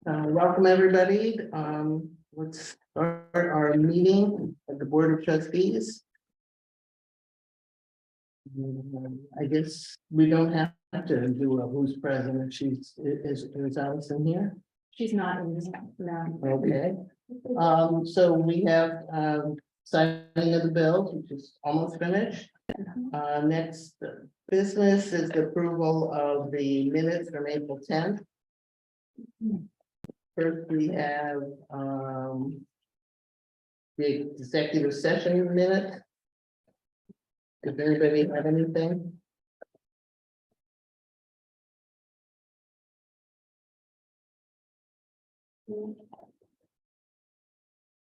Welcome, everybody. Let's start our meeting of the Board of Trustees. I guess we don't have to do a who's president. Is Allison here? She's not in this now. Okay. So we have signing of the bills, which is almost finished. Next business is the approval of the minutes from April 10th. First, we have the executive session minute. Does anybody have anything?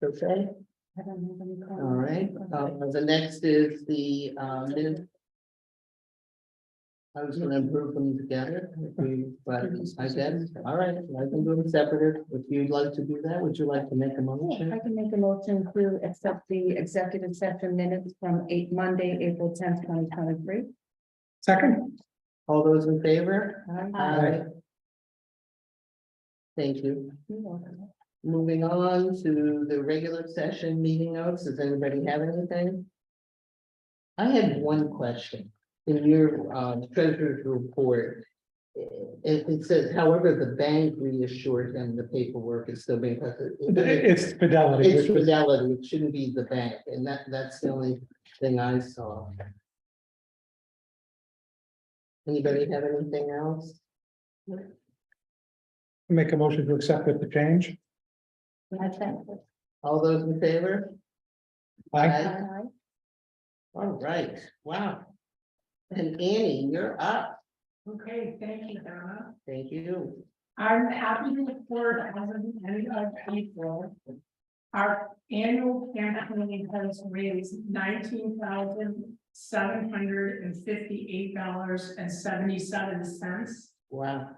Okay, I don't have any. all right. The next is the minute. I was gonna approve them together, but I guess, all right, I can do them separate. If you'd like to do that, would you like to make a I motion? can make a motion to accept the executive session minutes from Monday, April 10th, 2023. Second. All those in favor? Aye. Thank you. Moving on to the regular session meeting notes. Does anybody have anything? I had one question. In your treasurer's report, it says, however, the bank reassured him the paperwork is still being processed. It's Fidelity. It's which was- Fidelity, it shouldn't be the bank, and that's the only thing I saw. Anybody have anything else? Make a motion to accept with the change. All those in favor? Aye. All right, wow. And Annie, you're up. Okay, thank you, Donna. Thank you. I'm happy to report as of the end of April, our annual campaign has raised $19,758.77. Wow.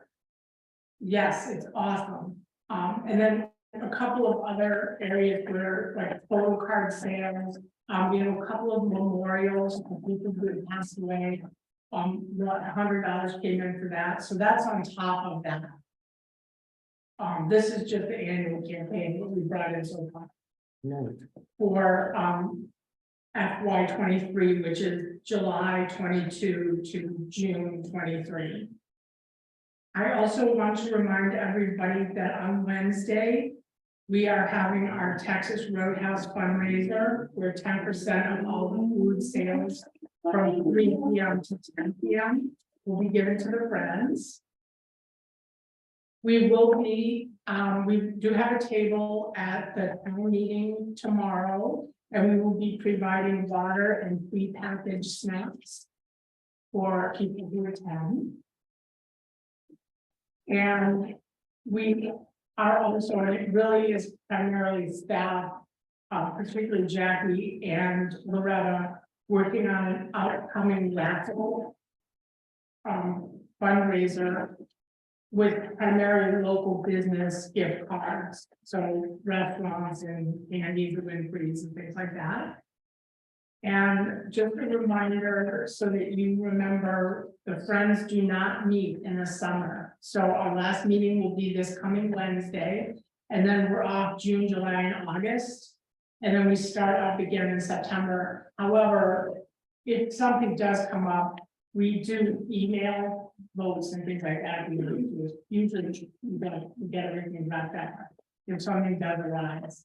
Yes, it's awesome. And then a couple of other areas where like photo card sales, we have a couple of memorials for people who had passed away. $100 came in for that, so that's on top of that. This is just the annual campaign that we brought in so far No. for FY 23, which is July 22 to June 23. I also want to remind everybody that on Wednesday, we are having our Texas Roadhouse fundraiser, where 10% of all the food sales from 3 p.m. to 10 p.m. will be given to the Friends. We will be, we do have a table at the town meeting tomorrow, and we will be providing water and prepackaged snacks for people who attend. And we are also, and it really is primarily staff, particularly Jackie and Loretta, working on an upcoming raffle fundraiser with primarily local business gift cards, so restaurants and candies and Winfrey's and things like that. And just a reminder, so that you remember, the Friends do not meet in the summer. So our last meeting will be this coming Wednesday, and then we're off June, July, and August. And then we start up again in September. However, if something does come up, we do email votes and things like that. We usually get everything wrapped up if something does arise.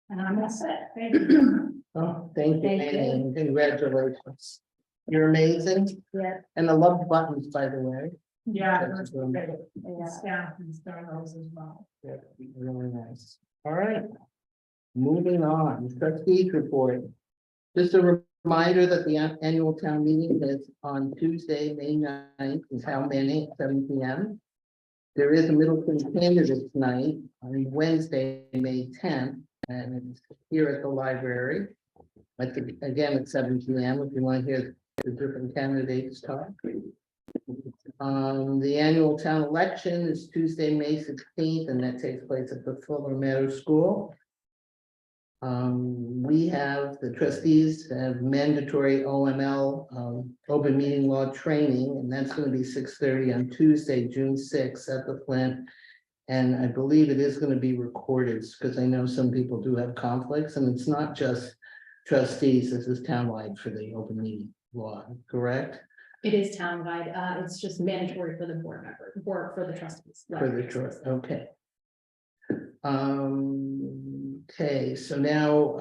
And I'm all set. Thank you. Oh, thank you, Thank you. Annie, and congratulations. You're amazing. Yeah. And I love the buttons, by the way. Yeah. That's great. Yeah. Staff and those as well. Yeah, really nice. All right. Moving on, trustees report. Just a reminder that the annual town meeting is on Tuesday, May 9th, is how many, 7 p.m. There is a Middleton candidates night on Wednesday, May 10th, and it's here at the library. I think, again, at 7 p.m. if you want to hear the different candidates talk. The annual town election is Tuesday, May 16th, and that takes place at the Fuller Meadow School. We have, the trustees have mandatory OML, open meeting law training, and that's going to be 6:30 on Tuesday, June 6th at the Flint. And I believe it is gonna be recorded, because I know some people do have conflicts, and it's not just trustees, this is townwide for the open meeting law, correct? It is townwide, it's just mandatory for the board member, or for the trustees. For the trust, okay. Okay, so now,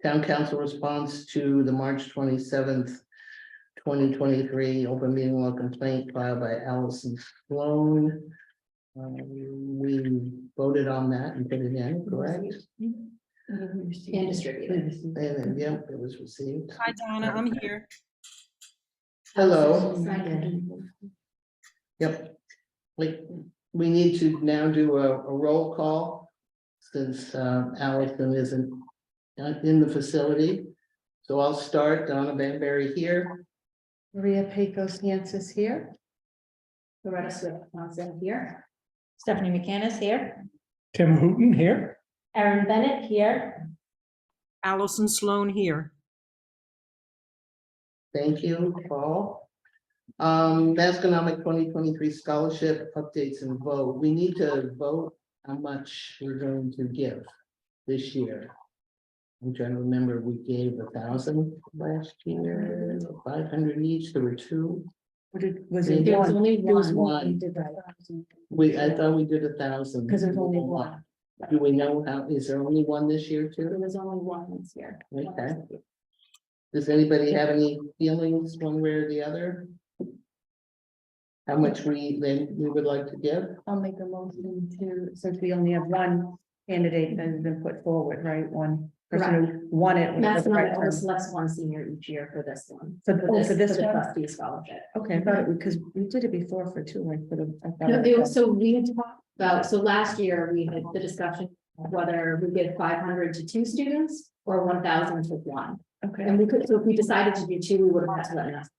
town council response to the March 27th, 2023 open meeting law complaint filed by Allison Sloan. We voted on that and put it in, correct? And distributed. And then, yep, it was received. Hi, Donna, I'm here. Hello, Signed. yep. We need to now do a roll call since Allison isn't in the facility. So I'll start. Donna Banbury here. Maria Pecos Nancis here. Loretta Swift, Johnson here. Stephanie McCann here. Tim Hooton here. Erin Bennett here. Allison Sloan here. Thank you, Paul. Masconomic 2023 scholarship updates and vote. We need to vote how much we're going to give this year. I'm trying to remember, we gave 1,000 last year, 500 each, there were two. Was it There was one? only There was one. We did that. I thought we did 1,000. Because there's only one. Do we know how, is there only one this year There too? was only one this year. Okay. Does anybody have any feelings one way or the other? How much we would like to give? I'll make a motion to, since we only have one candidate that has been put forward, right? One person who won it. was the right Massachusetts only term. selects one senior each year for this one. For the- oh, for this the one? trustee scholarship. Okay, I thought it, because we did it before for two, like for the. I thought No, it they- was- so we had talked about, so last year we had the discussion of whether we give 500 to two students or 1,000 to one. Okay, And we could, so if we decided to do two, we would have had to let us.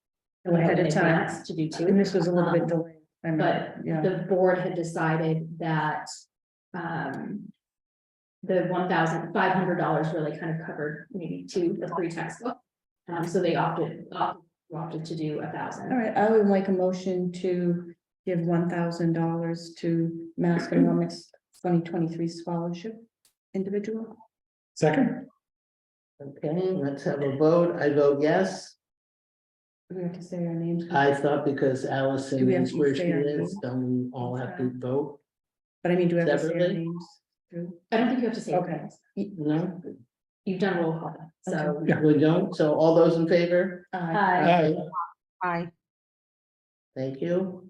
know ahead in of time. advance To do And two, this was a little bit delayed. I remember, but yeah, the board had decided that. The $1,500 really kind of covered maybe two, the free textbook. So they opted to do 1,000. all right, I would make a motion to give $1,000 to Masconomics 2023 scholarship individual. Second. Okay, let's have a vote. I vote yes. We have to say our names. I thought because Do Allison we have is to where say she our is, names? don't we all have to vote? But I mean, do we have to say our Separately? names? too? I don't think you have to say. Okay. No, You've done roll call, so. Yeah. we don't. So all those in favor? Aye. Aye. Thank you.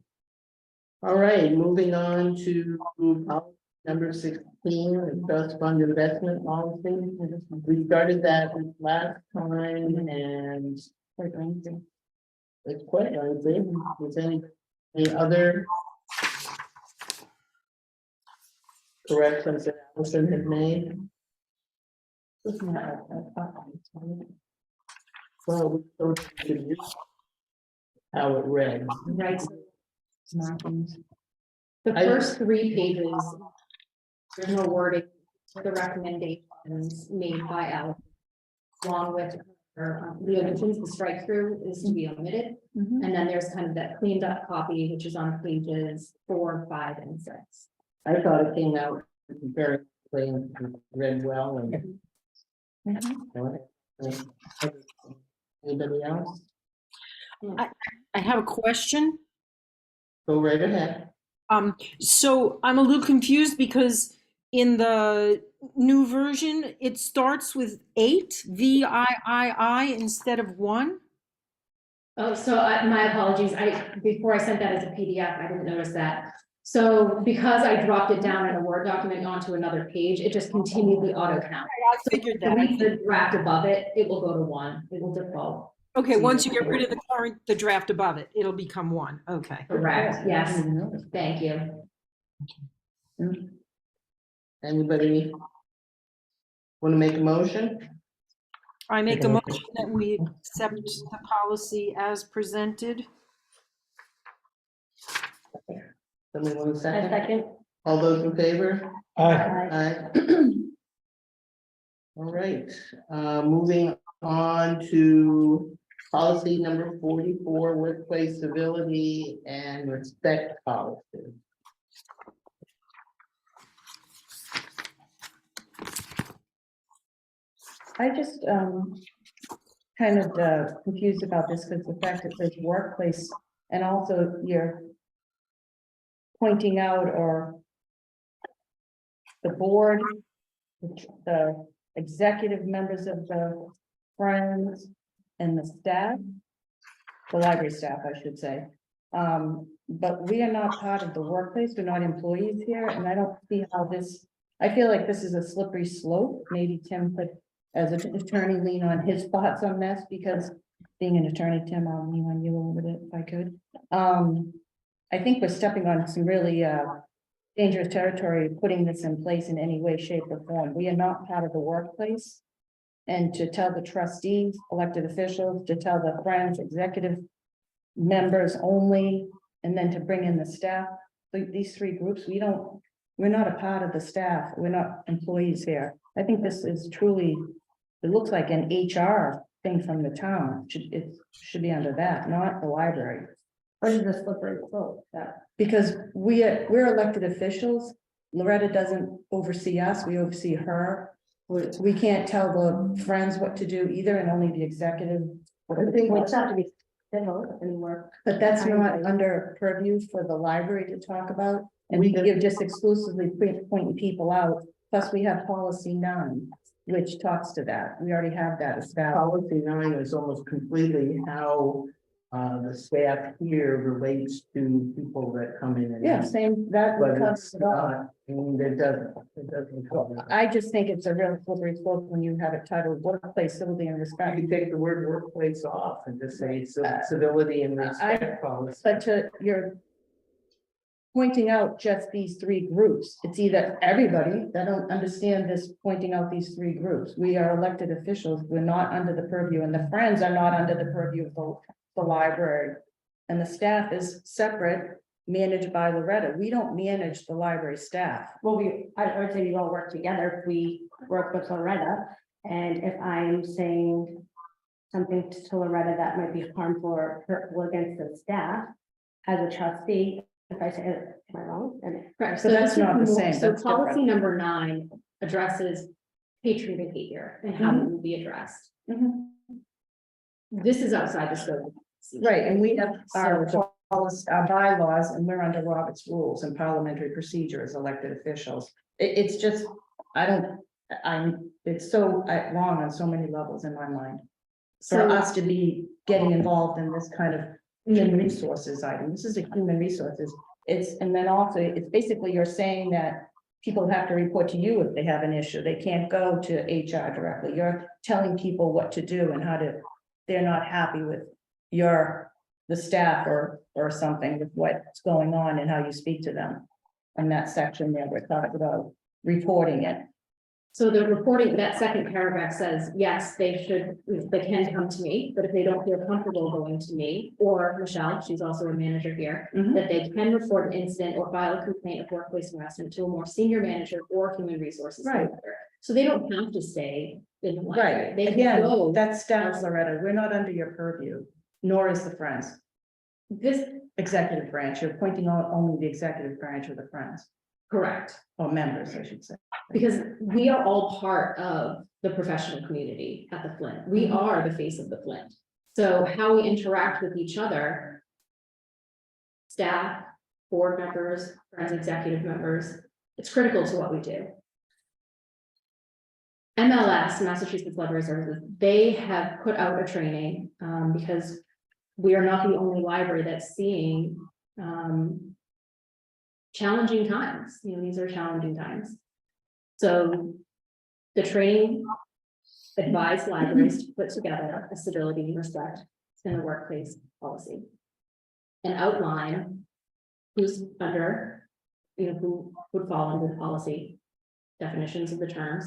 All right, moving on to policy number 16, the trust fund investment policy. We started that last time and it's quite lengthy. Is any other corrections that Allison had made? Well, we showed you how it read. Right, so Markings. the I- first 3 pages. There's no wording, the recommendations made by Alex. Along with the additions, the strike through is to be omitted. Mhm. And then there's kind of that cleaned up copy, which is on pages 4, 5, and 6. I thought it came out very clean, read well and. Anybody else? I have a question. Go right ahead. So I'm a little confused because in the new version, it starts with 8, VIII instead of 1. Oh, so my apologies. Before I sent that as a PDF, I didn't notice that. So because I dropped it down in a Word document onto another page, it just continued the auto count. I figured that. Read the draft above it, it will go to 1. It will default. Okay, once you get rid of the draft above it, it'll become 1. Okay. Correct, yes. Thank you. Anybody want to make a motion? I make Make a a motion. motion that we accept the policy as presented. Somebody want a A second? second. All those in favor? Aye. Aye. All right, moving on to policy number 44, workplace civility and respect policy. I just, kind of, confused about this because the fact it says workplace and also you're pointing out or the board, the executive members of the Friends and the staff, the library staff, I should say. But we are not part of the workplace. We're not employees here, and I don't see how this, I feel like this is a slippery slope. Maybe Tim could, as an attorney, lean on his thoughts on this, because being an attorney, Tim, I'll lean on you a little bit if I could. I think we're stepping on some really, dangerous territory, putting this in place in any way, shape, or form. We are not part of the workplace. And to tell the trustees, elected officials, to tell the Friends, executive members only, and then to bring in the staff, these three groups, we're not a part of the staff, we're not employees here. I think this is truly, it looks like an HR thing from the town, it should be under that, not the library. What is the slippery slope that? Because we're elected officials, Loretta doesn't oversee us, we oversee her. We can't tell the Friends what to do either, and only the executive. It's not to be civil anymore. But that's not under purview for the library to talk about, and you're just exclusively pointing people out. Plus, we have policy 9, which talks to that. We already have that established. Policy 9 is almost completely how the staff here relates to people that come in and Yeah, out. same, that But covers it's it all. not, I mean, it doesn't cover. it. I just think it's a real slippery slope when you have it titled workplace civility and I respect. can take the word workplace off and just say civility and respect policy. But you're pointing out just these three groups. It's either everybody that don't understand this, pointing out these three groups. We are elected officials. We're not under the purview, and the Friends are not under the purview of the library. And the staff is separate, managed by Loretta. We don't manage the library staff. Well, I would say we all work together. We work with Loretta. And if I'm saying something to Loretta that might be harmful or hurtful against the staff, as a trustee, if I say, am I wrong? Correct. So that's this is not the more- same, So that's policy different. number 9 addresses patron behavior and how it will be addressed. This is outside the scope. Right, and we have our bylaws, and we're under Robert's rules and parliamentary procedure as elected officials. It's just, it's so long on so many levels in my mind. For So- us to be getting involved in this kind of human resources item, this is a human resources. And then also, it's basically you're saying that people have to report to you if they have an issue. They can't go to HR directly. You're telling people what to do and how to, they're not happy with the staff or something with what's going on and how you speak to them. In that section there, we're talking about reporting it. So the reporting, that second paragraph says, yes, they can come to me, but if they don't feel comfortable going to me or Michelle, she's also a manager here, that they can report an incident or file a complaint of workplace harassment to a more senior manager or human resources. Right. director. So they don't have to stay in the library. Right, They can again, go. that's staff, Loretta. We're not under your purview, nor is the Friends. This, Executive branch, you're pointing out only the executive branch of the Friends, correct, or members, I should say. because we are all part of the professional community at the Flint. We are the face of the Flint. So how we interact with each other, staff, board members, Friends executive members, it's critical to what we do. MLS, Massachusetts Library Services, they have put out a training, because we are not the only library that's seeing, challenging times. These are challenging times. So the training advised libraries to put together a civility and respect in the workplace policy and outline who's under, who would fall under the policy definitions of the terms.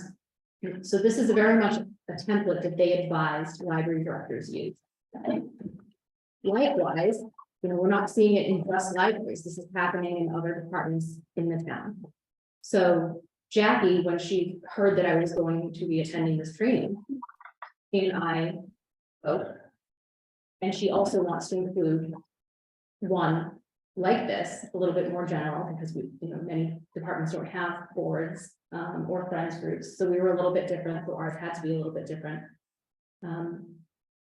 So this is very much a template that they advised library directors use. Likewise, we're not seeing it in just libraries. This is happening in other departments in the town. So Jackie, when she heard that I was going to be attending this training, and I spoke, and she also wants to include one like this, a little bit more general, because we, many departments don't have boards, or friends groups, so we were a little bit different, so ours had to be a little bit different.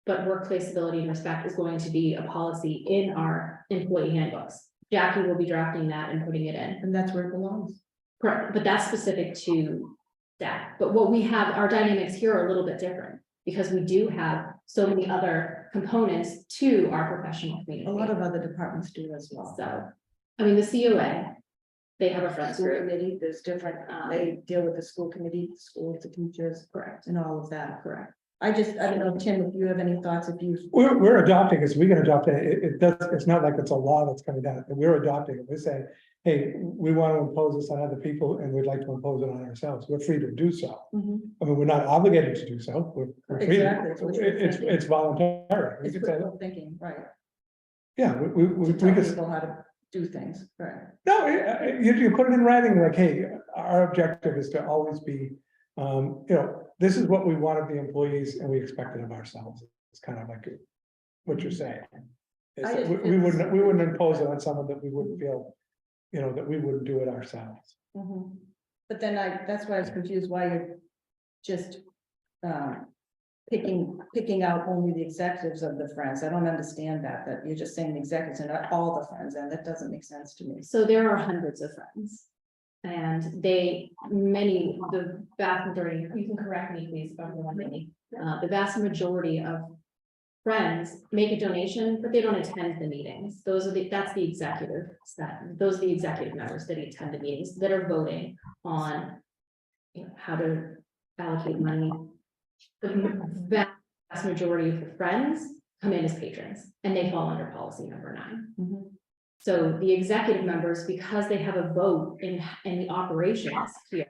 But workplace civility and respect is going to be a policy in our employee handbooks. Jackie will be drafting that and putting it in. And that's where it belongs. Correct, but that's specific to staff. But what we have, our dynamics here are a little bit different, because we do have so many other components to our professional community. A lot of other departments do as well. So, I mean, the COA, they have a friends School group. committee, there's different, they deal with the school committee, schools, the teachers, Correct, and all of that. correct. I don't know, Tim, if you have any thoughts, if you. We're adopting it, so we can adopt it. It does, it's not like it's a law that's coming down. We're adopting it. We're saying, hey, we want to impose this on other people and we'd like to impose it on ourselves. We're free to do so. Mhm. I mean, we're not obligated to do so. We're free. Exactly, it's what you're thinking. It's voluntary. We It's could say, critical thinking, right? yeah, we To tell could, people how to do things, right? no, you put it in writing, like, hey, our objective is to always be, this is what we want of the employees and we expect it of ourselves. It's kind of like what you're saying. Is I that just- we wouldn't impose it on someone that we wouldn't feel, that we wouldn't do it ourselves. Mhm. But then that's why I was confused why you're just picking out only the executives of the friends. I don't understand that you're just saying the executives and not all the friends, and that doesn't make sense to me. So there are hundreds of friends. And the vast majority, you can correct me please if I'm wrong, Minnie. The vast majority of friends make a donation, but they don't attend the meetings. That's the executive staff. Those are the executive members that attend the meetings that are voting on how to allocate money. The vast majority of the friends come in as patrons and they fall under policy number 9. Mhm. So the executive members, because they have a vote in the operations here,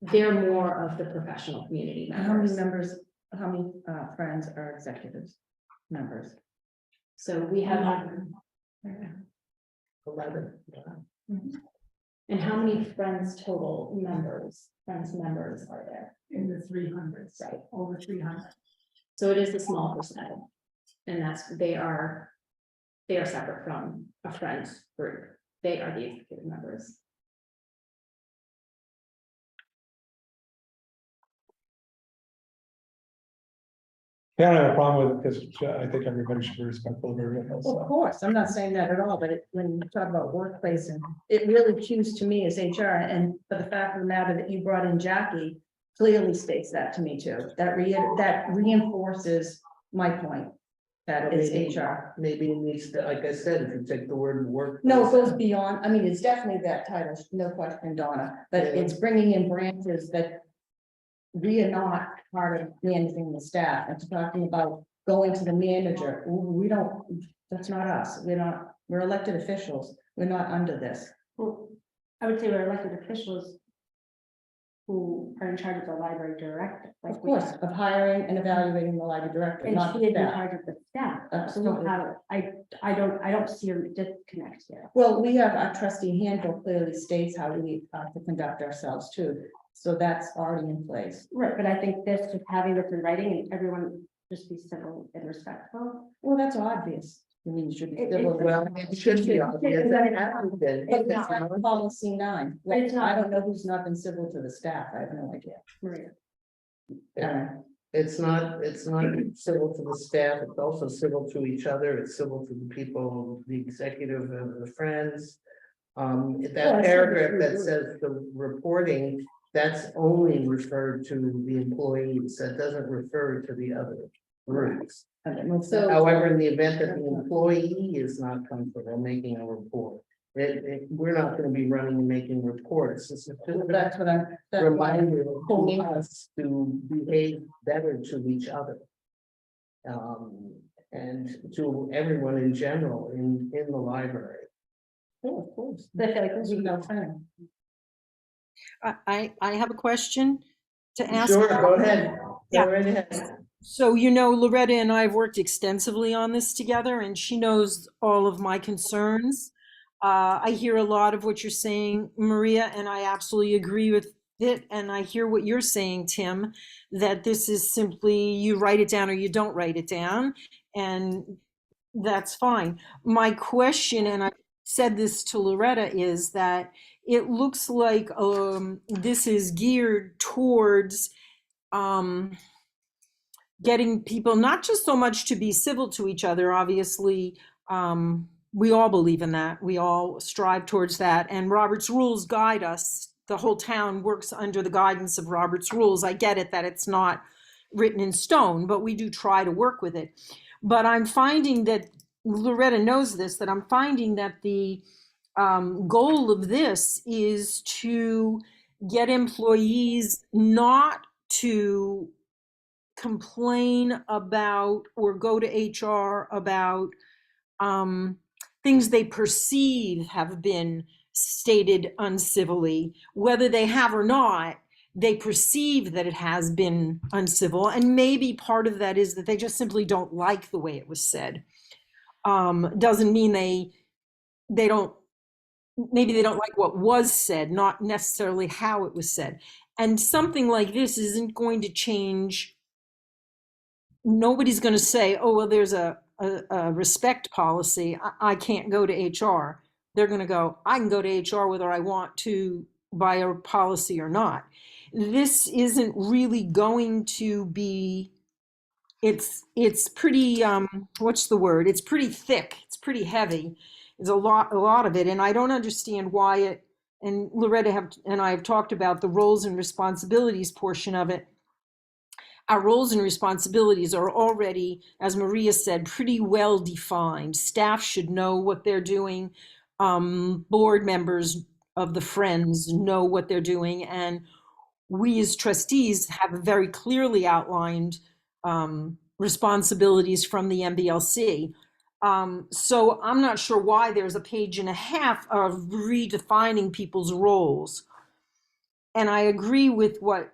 they're more of the professional community And how many members. how many friends are executives members? So we have, 11. and how many friends total friends members are there? In the 300s, Right. over 300. So it is a small percentage. And they are separate from a friends group. They are the executive members. Yeah, I don't have a problem with it because I think everybody should be respectful of everyone else. Of course, I'm not saying that at all, but when you talk about workplace, and it really cues to me as HR, and for the fact of the matter that you brought in Jackie clearly states that to me too. That reinforces my point. That is HR. Maybe it needs to, like I said, if you take the word work. No, it goes beyond, I mean, it's definitely that title, no question, Donna, but Yeah. it's bringing in branches that we are not part of managing the staff, and talking about going to the manager, we don't, that's not us, we're elected officials, we're not under this. Well, I would say we're elected officials who are in charge of the library director. like Of we course, are. of hiring and evaluating the library director, And not she the is in staff. charge of the staff. So Absolutely. I don't see a disconnect here. Well, we have our trustee handbook clearly states how we have to conduct ourselves too, so that's already in place. Right, but I think this, just having this in writing and everyone just be civil and respectful. Well, that's obvious. I mean, you should be. It- civil. Well, it should be obvious. That hasn't been. But it's not policy 9. But it's not. I don't know who's not been civil to the staff. I have no idea. Maria. It's not civil to the staff, it's also civil to each other, it's civil to the people, the executive and the friends. That paragraph that says the reporting, that's only referred to the employees, that doesn't refer to the other groups. So- However, in the event that the employee is not comfortable making a report, we're not gonna be running and making reports. This is just That's what I'm. a reminder to us to behave better to each other. And to everyone in general in the library. Oh, of course. I feel like We know time. I have a question to ask. Sure, go ahead. Yeah. Go right ahead. So, Loretta and I have worked extensively on this together, and she knows all of my concerns. I hear a lot of what you're saying, Maria, and I absolutely agree with it. And I hear what you're saying, Tim, that this is simply you write it down or you don't write it down, and that's fine. My question, and I said this to Loretta is that it looks like this is geared towards getting people not just so much to be civil to each other. Obviously, we all believe in that. We all strive towards that. And Robert's rules guide us. The whole town works under the guidance of Robert's rules. I get it that it's not written in stone, but we do try to work with it. But I'm finding that Loretta knows this, that I'm finding that the goal of this is to get employees not to complain about or go to HR about things they perceive have been stated uncivilly, whether they have or not. They perceive that it has been uncivil, and maybe part of that is that they just simply don't like the way it was said. Doesn't mean they don't, maybe they don't like what was said, not necessarily how it was said. And something like this isn't going to change. Nobody's going to say, oh, well, there's a respect policy, I can't go to HR. They're going to go, I can go to HR whether I want to by a policy or not. This isn't really going to be, it's pretty, what's the word? It's pretty thick. It's pretty heavy. There's a lot of it. And I don't understand why it, and Loretta and I have talked about the roles and responsibilities portion of it. Our roles and responsibilities are already, as Maria said, pretty well defined. Staff should know what they're doing. Board members of the Friends know what they're doing. And we as trustees have very clearly outlined responsibilities from the MBLC. So I'm not sure why there's a page and a half of redefining people's roles. And I agree with what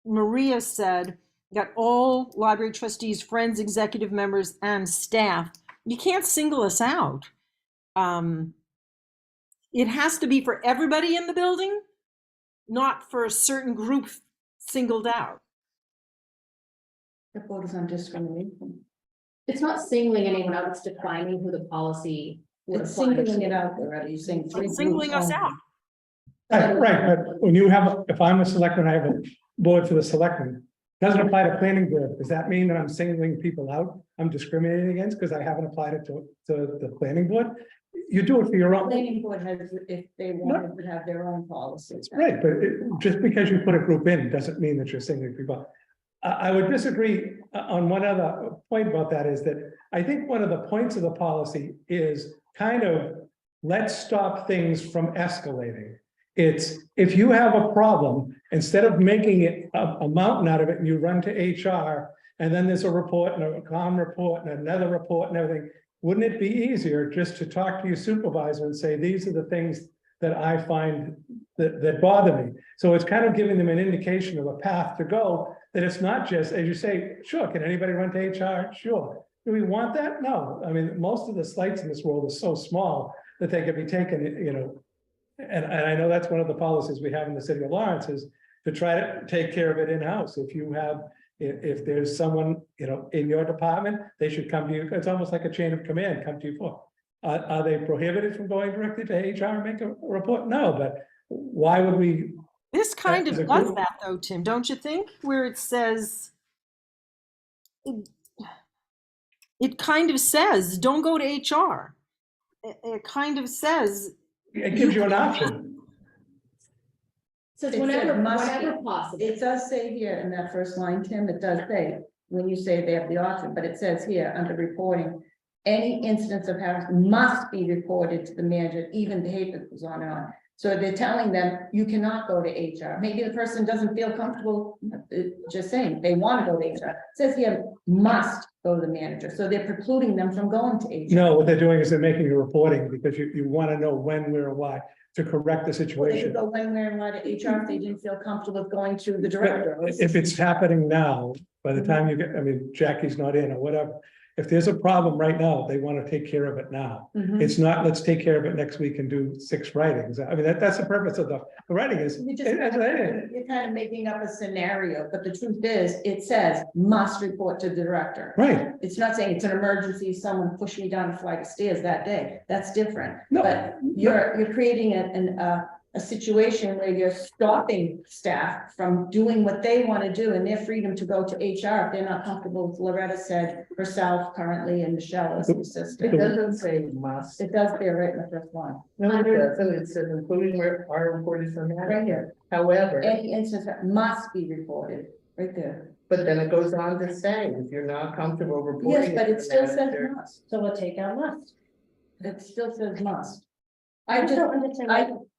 Maria said. Got all library trustees, Friends, executive members, and staff. You can't single us out. It has to be for everybody in the building, not for a certain group singled out. The focus on discrimination. It's not singling anyone out, it's defining who the policy would It's apply singling it to. out already, you're saying three It's singling groups us only. out. Right, but when you have, if I'm a selectman, I have a board for the selectmen. Doesn't apply to planning board. Does that mean that I'm singling people out? I'm discriminating against because I haven't applied it to the planning board? You do it for your own. Planning board has, if they wanted to have their own policies. Right, but just because you put a group in doesn't mean that you're singling people out. I would disagree on one other point about that is that I think one of the points of the policy is kind of, let's stop things from escalating. It's, if you have a problem, instead of making it a mountain out of it and you run to HR and then there's a report and a comm report and another report and everything, wouldn't it be easier just to talk to your supervisor and say, these are the things that I find that bother me? So it's kind of giving them an indication of a path to go, that it's not just, as you say, sure, can anybody run to HR? Sure. Do we want that? No. I mean, most of the sites in this world are so small that they can be taken, you know, and I know that's one of the policies we have in the city of Lawrence is to try to take care of it in-house. If you have, if there's someone, you know, in your department, they should come to you. It's almost like a chain of command, come to you for. Are they prohibited from going directly to HR and make a report? No, but why would we? This kind of As a does group. that though, Tim, don't you think? Where it says, it kind of says, don't go to HR. It kind of says, It gives you an option. So it's It whenever, said must whenever be. possible. It does say here in that first line, Tim, it does say, when you say they have the option, but it says here under reporting, any instance of harassment must be reported to the manager, even behavior goes on and on. So they're telling them, you cannot go to HR. Maybe the person doesn't feel comfortable, just saying, they want to go to HR. It says here, must go to the manager. So they're precluding them from going to HR. No, what they're doing is they're making a reporting because you want to know when, where, why to correct the Well, they could situation. go when, where, and why to HR if they didn't feel comfortable with going to the director. If it's happening now, by the time you get, I mean, Jackie's not in or whatever. if there's a problem right now, they want to take care of it now. Mhm. It's not, let's take care of it next week and do 6 writings. I mean, that's the purpose of the writing is. You just, it's anything. you're kind of making up a scenario, but the truth is, it says must report to the director. Right, It's not saying it's an emergency, someone pushed me down a flight of stairs that day. That's different. no, But you're creating a situation where you're stopping staff from doing what they want to do and their freedom to go to HR if they're not comfortable with Loretta said herself currently and Michelle as the assistant. It doesn't say must. It does say right in the first line, No, it doesn't. It says including where our report is on right that. here. However, Any instance that must be reported, right there. but then it goes on to say, if you're not comfortable reporting. Yes, but to it the still says manager- must. So we'll take out must. It still says must. I just don't understand.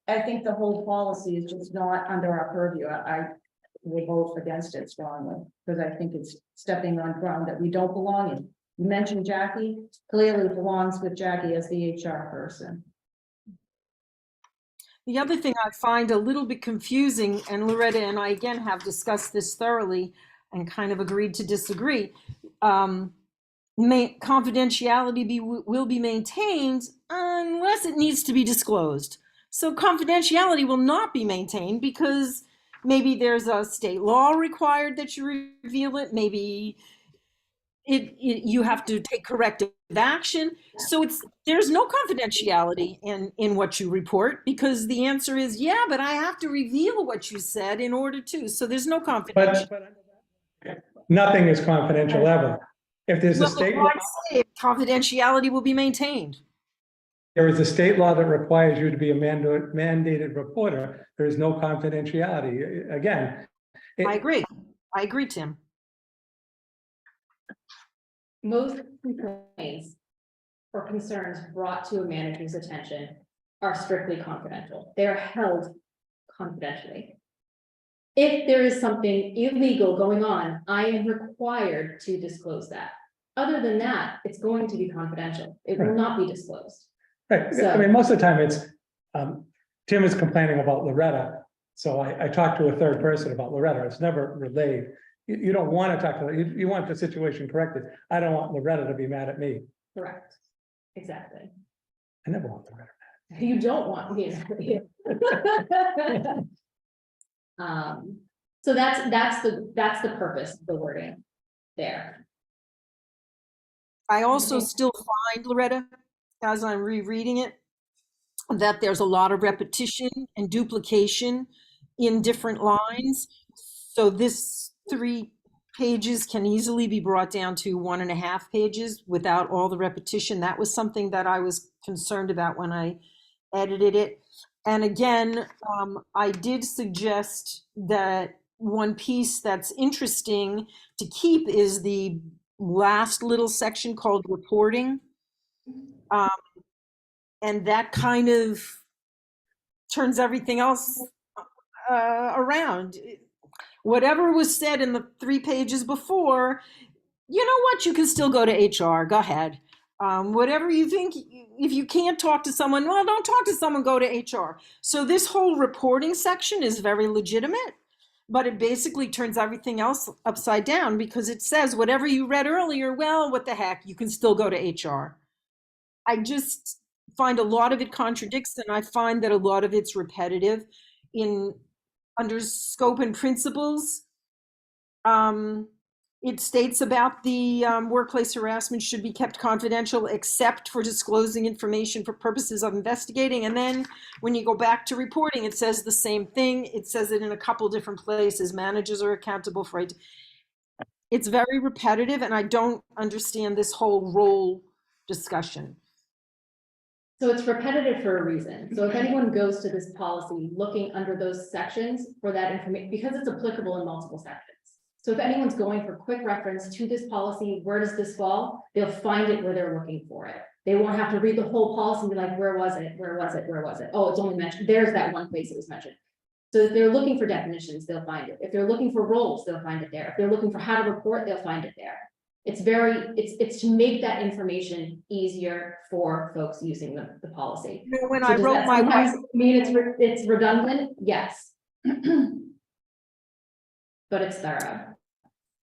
I think the whole policy is just not under our purview. I will vote against it strongly, because I think it's stepping on ground that we don't belong in. You mentioned Jackie, clearly it belongs with Jackie as the HR person. The other thing I find a little bit confusing, and Loretta and I again have discussed this thoroughly and kind of agreed to disagree. Confidentiality will be maintained unless it needs to be disclosed. So confidentiality will not be maintained because maybe there's a state law required that you reveal it. Maybe you have to take corrective action. So there's no confidentiality in what you report because the answer is, yeah, but I have to reveal what you said in order to. So there's no confidentiality. but nothing is confidential ever. If there's a Well, state, I say confidentiality will be maintained. there is a state law that requires you to be a mandated reporter, there is no confidentiality. Again. I agree, Tim. Most complaints or concerns brought to a manager's attention are strictly confidential. They are held confidentially. If there is something illegal going on, I am required to disclose that. Other than that, it's going to be confidential. It will Right. not be disclosed. Right, So- I mean, most of the time it's, Tim is complaining about Loretta. So I talked to a third person about Loretta. It's never relayed. You don't want to talk to, you want the situation corrected. I don't want Loretta to be mad at me. Correct. Exactly. I never want Loretta. You don't want me to. So that's the purpose of the wording there. I also Okay. still find, Loretta, as I'm rereading it, that there's a lot of repetition and duplication in different lines. So this 3 pages can easily be brought down to 1.5 pages without all the repetition. That was something that I was concerned about when I edited it. And again, I did suggest that one piece that's interesting to keep is the last little section called reporting. And that kind of turns everything else around. Whatever was said in the 3 pages before, you know what, you can still go to HR, go ahead. Whatever you think, if you can't talk to someone, well, don't talk to someone, go to HR. So this whole reporting section is very legitimate, but it basically turns everything else upside down because it says whatever you read earlier, well, what the heck, you can still go to HR. I just find a lot of it contradicts, and I find that a lot of it's repetitive under scope and principles. It states about the workplace harassment should be kept confidential except for disclosing information for purposes of investigating. And then when you go back to reporting, it says the same thing. It says it in a couple different places. Managers are accountable for it. It's very repetitive, and I don't understand this whole role discussion. So it's repetitive for a reason. So if anyone goes to this policy looking under those sections for that information, because it's applicable in multiple sections. So if anyone's going for quick reference to this policy, where does this fall? They'll find it where they're looking for it. They won't have to read the whole policy and be like, where was it? Where was it? Where was it? Oh, it's only mentioned. There's that one place it was mentioned. So if they're looking for definitions, they'll find it. If they're looking for roles, they'll find it there. If they're looking for how to report, they'll find it there. It's to make that information easier for folks using the policy. You know, when So I does wrote that my sometimes mean it's redundant? Yes. But it's thorough.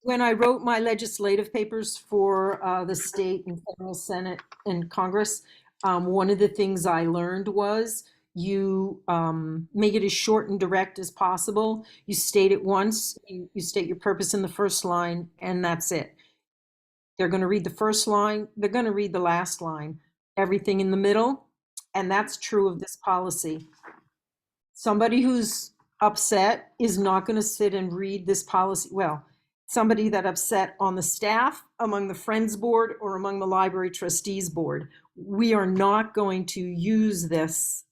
when I wrote my legislative papers for the state and federal Senate and Congress, one of the things I learned was you make it as short and direct as possible. You state it once, you state your purpose in the first line, and that's it. They're going to read the first line, they're going to read the last line, everything in the middle, and that's true of this policy. Somebody who's upset is not going to sit and read this policy. Well, somebody that upset on the staff, among the Friends Board, or among the Library Trustees Board. We are not going to use this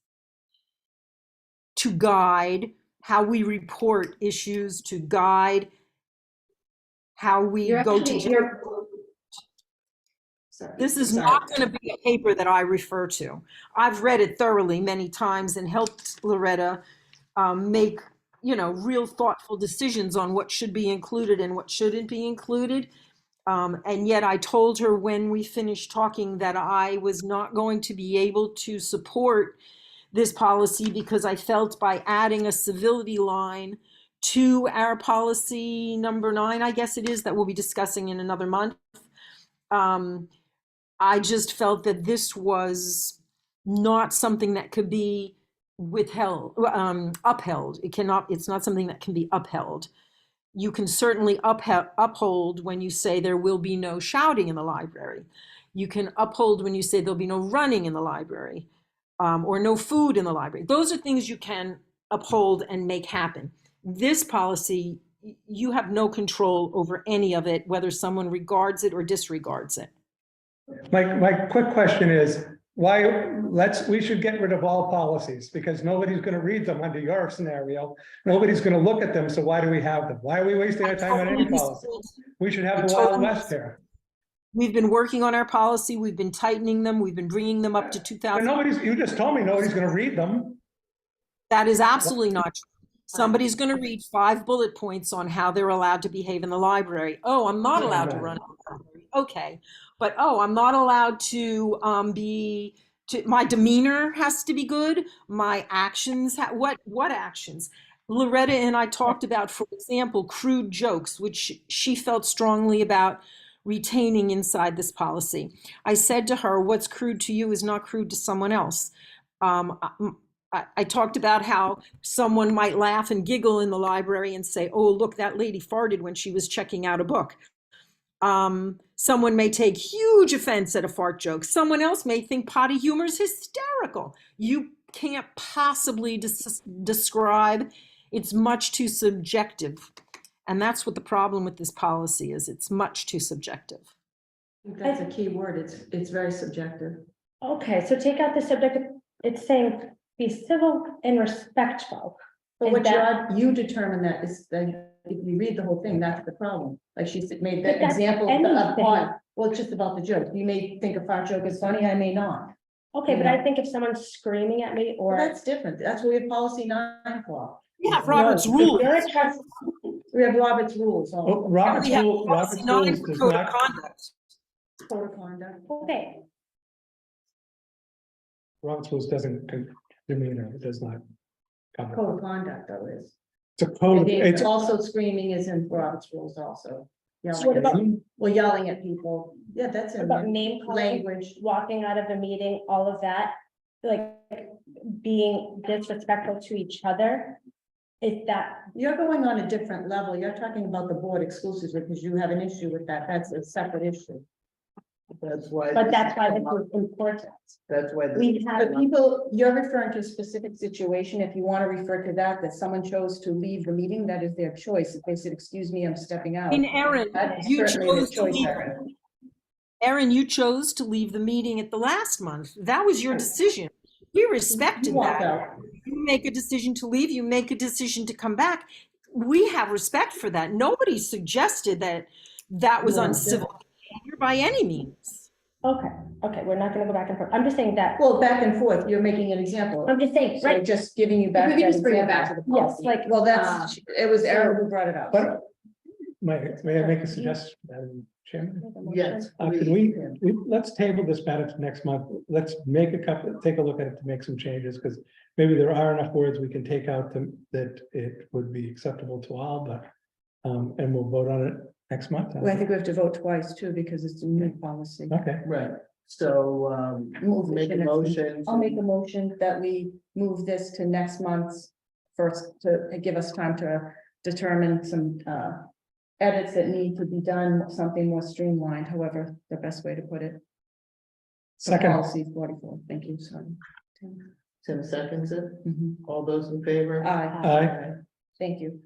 to guide how we report issues, to guide how we You're go actually, to. you're. Sorry, This is sorry. not going to be a paper that I refer to. I've read it thoroughly many times and helped Loretta make, real thoughtful decisions on what should be included and what shouldn't be included. And yet I told her when we finished talking that I was not going to be able to support this policy because I felt by adding a civility line to our policy number 9, I guess it is, that we'll be discussing in another month. I just felt that this was not something that could be upheld. It's not something that can be upheld. You can certainly uphold when you say there will be no shouting in the library. You can uphold when you say there'll be no running in the library, or no food in the library. Those are things you can uphold and make happen. This policy, you have no control over any of it, whether someone regards it or disregards it. My quick question is, we should get rid of all policies because nobody's gonna read them under your scenario. Nobody's gonna look at them, so why do we have them? Why are we wasting our time on any policy? We should have the Wild West here. We've been working on our policy, we've been tightening them, we've been bringing them up to But 2000. you just told me nobody's gonna read them. That is absolutely not true. Somebody's going to read 5 bullet points on how they're allowed to behave in the library. Oh, I'm not allowed to run in the library. Okay. But, oh, I'm not allowed to my demeanor has to be good. My actions, what actions? Loretta and I talked about, for example, crude jokes, which she felt strongly about retaining inside this policy. I said to her, what's crude to you is not crude to someone else. I talked about how someone might laugh and giggle in the library and say, oh, look, that lady farted when she was checking out a book. Someone may take huge offense at a fart joke. Someone else may think potty humor is hysterical. You can't possibly describe. It's much too subjective. And that's what the problem with this policy is. It's much too subjective. That's a key word. It's very subjective. Okay, so take out the subjective, it's saying be civil and respectful. But Is what that- you determine that is that if you read the whole thing, that's the problem. Like she made But that that's example of anything. fart. Well, it's just about the joke. You may think a fart joke is funny, I may not. Okay, but I think if someone's screaming at me Well, or. that's different. That's what we have policy 9 for. We have Robert's No, rules. You're a trust, We have Robert's rules. Oh, Robert's We have rules policy 9 for does code of not, conduct. Code of conduct. okay, Robert's rules doesn't demeanor, it does not cover. Code of conduct though is. It's a code, It's it's. also screaming is in Robert's rules also. So what Yelling, about- yelling at people. Yeah, that's in about there. name calling, Language. walking out of a meeting, all of that, like being disrespectful to each other. Is that, You're going on a different level. You're talking about the board exclusively because you have an issue with that. That's a separate issue. That's why. but that's why this is important. That's why. We have- But people, you're referring to a specific situation. If you want to refer to that someone chose to leave the meeting, that is their choice. If they said, excuse me, I'm stepping out. And Erin, That's you certainly their chose to choice, leave. Erin. Erin, you chose to leave the meeting at the last month. That was your decision. We respected You walked that. out. You make a decision to leave, you make a decision to come back. We have respect for that. Nobody suggested that that was No. uncivil behavior by any means. Okay, we're not gonna go back and forth. I'm just saying that, Well, back and forth, you're making an example. I'm just saying, So right, just giving you back. We could that just bring it back to example. the yes, policy. like, Well, that's, it was Erin who brought it up. But, may I make a suggestion, Madam Chairman? Yes. Can let's table this matter to next month. Let's make take a look at it to make some changes, because maybe there are enough words we can take out that it would be acceptable to all, but, and we'll vote on it next month. Well, I think we have to vote twice too, because it's a new policy. Okay, Right, so, Move it make to a next month. motion. I'll make a motion that we move this to next month's first, to give us time to determine some edits that need to be done, something more streamlined, however, the best way to put it. second, Policy 44, thank you, sorry. Tim seconds it, Mhm. all those in favor? Aye, aye, thank you.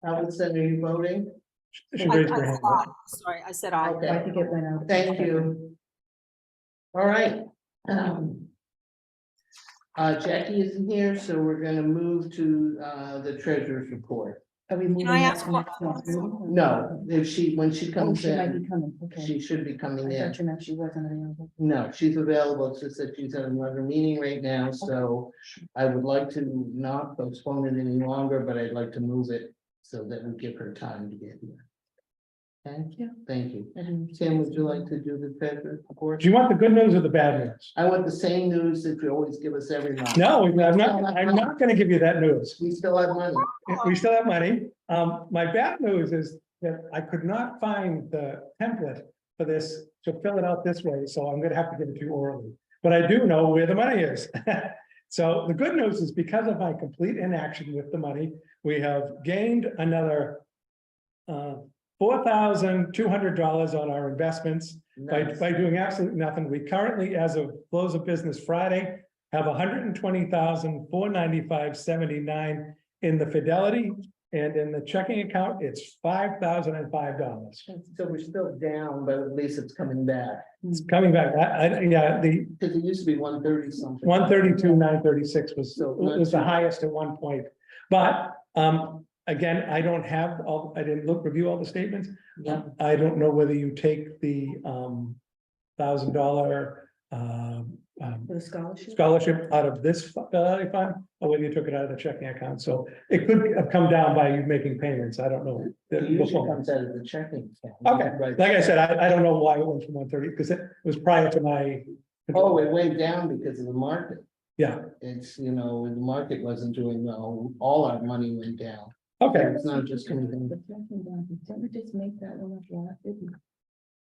Allison, are you voting? she I raised her said hand. aye. Sorry, I said aye. Okay. I think it went out. Thank you. All right. Jackie isn't here, so we're gonna move to, the treasurer's report. Are we moving I that ask to what- next month? meeting? No, if she, when she Oh, comes she might be in, coming, okay. she should be coming I in. thought you meant she wasn't available. No, she's available, it's just that she's at another meeting right now, so I would like to not postpone it any longer, but I'd like to move it so that we give her time to get here. Thank you, thank you. Tim, would you like to do the treasurer's report? Do you want the good news or the bad news? I want the same news that you always give us every month. No, I'm not gonna give you that news. We still have money. We still have money. My bad news is that I could not find the template for this to fill it out this way, so I'm gonna have to give it to you orally. But I do know where the money is. So the good news is because of my complete inaction with the money, we have gained another $4,200 on our investments Nice. by doing absolutely nothing. We currently, as of close of business Friday, have $120,495.79 in the Fidelity, and in the checking account, it's $5,005. So we're still down, but at least it's coming back, It's coming back. Yeah, the because it used to be 130 something. 132,936 was the highest at one point. But again, I don't have all, I didn't review all the statements. Yeah. I don't know whether you take the $1,000 For the scholarship? scholarship out of this Fidelity fund, or whether you took it out of the checking account. So it could have come down by you making payments. I don't know. It usually comes out of the checking account. Okay, Right. like I said, I don't know why it went from 130, because it was prior to my. Oh, it went down because of the market. Yeah, It's, the market wasn't doing well, all our money went down. okay. It's not just anything. Didn't we just make that one up last, didn't we?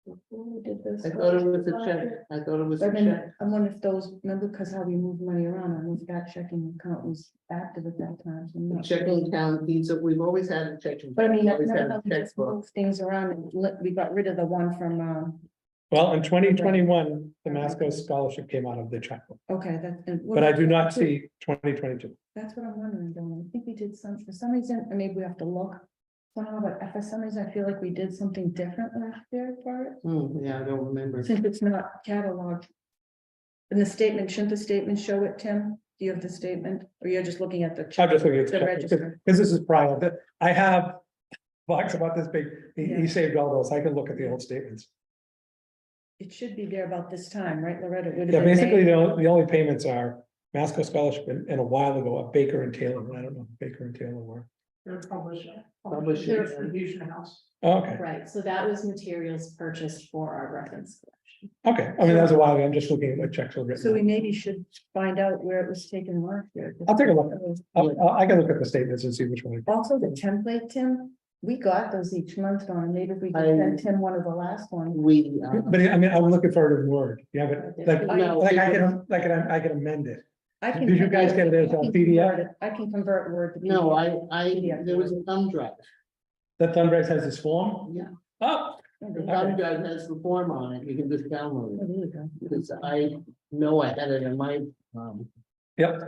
Before we did this. I thought it was a check, I thought it was I a mean, check. I wonder if those, remember, because how we moved money around, I wonder if that checking account was active at that time. so I'm The not sure. checking account, we've always had a checking. But I mean, always had remember a how we just checkbook. moved things around and we got rid of the one from, Well, in 2021, the Masco scholarship came out of the checkbook, okay, that's. but I do not see 2022. That's what I'm wondering, Dawn. I think we did for some reason, and maybe we have to look. Somehow, but for some reason, I feel like we did something different last year for it, Yeah, I don't remember. since it's not cataloged. And the statement, shouldn't the statement show it, Tim? Do you have the statement, or you're just looking at the? I'm just looking at The register. because this is prior, that I have box about this big, Yeah. he saved all those, I can look at the old statements. It should be there about this time, right, Loretta? It would have Yeah, been basically, May. the only payments are Masco scholarship and a while ago, a Baker and Taylor, and I don't know if Baker and Taylor were. They're publisher. Publisher. Distribution house. Okay, Right, so that was materials purchased for our reference collection. okay, I mean, that was a while ago, I'm just looking at what checks were So we written. maybe should find out where it was taken last year. I'll take a look. I can look at the statements and see which one. Also, the template, Tim, we got those each month, Dawn. Maybe if we could I- send Tim one of the last ones. We, But I mean, I'm looking for it in Word, you have it, like, No, I can amend it. I can. Did you guys get it as a I can PDF? convert it. I can convert Word to. no, PDF. there was a thumb drive. That thumb drive has this form? Yeah. Oh, The Oh, thumb drive has the form on it, you can just download it, there you go. because I know I had it in my, yep,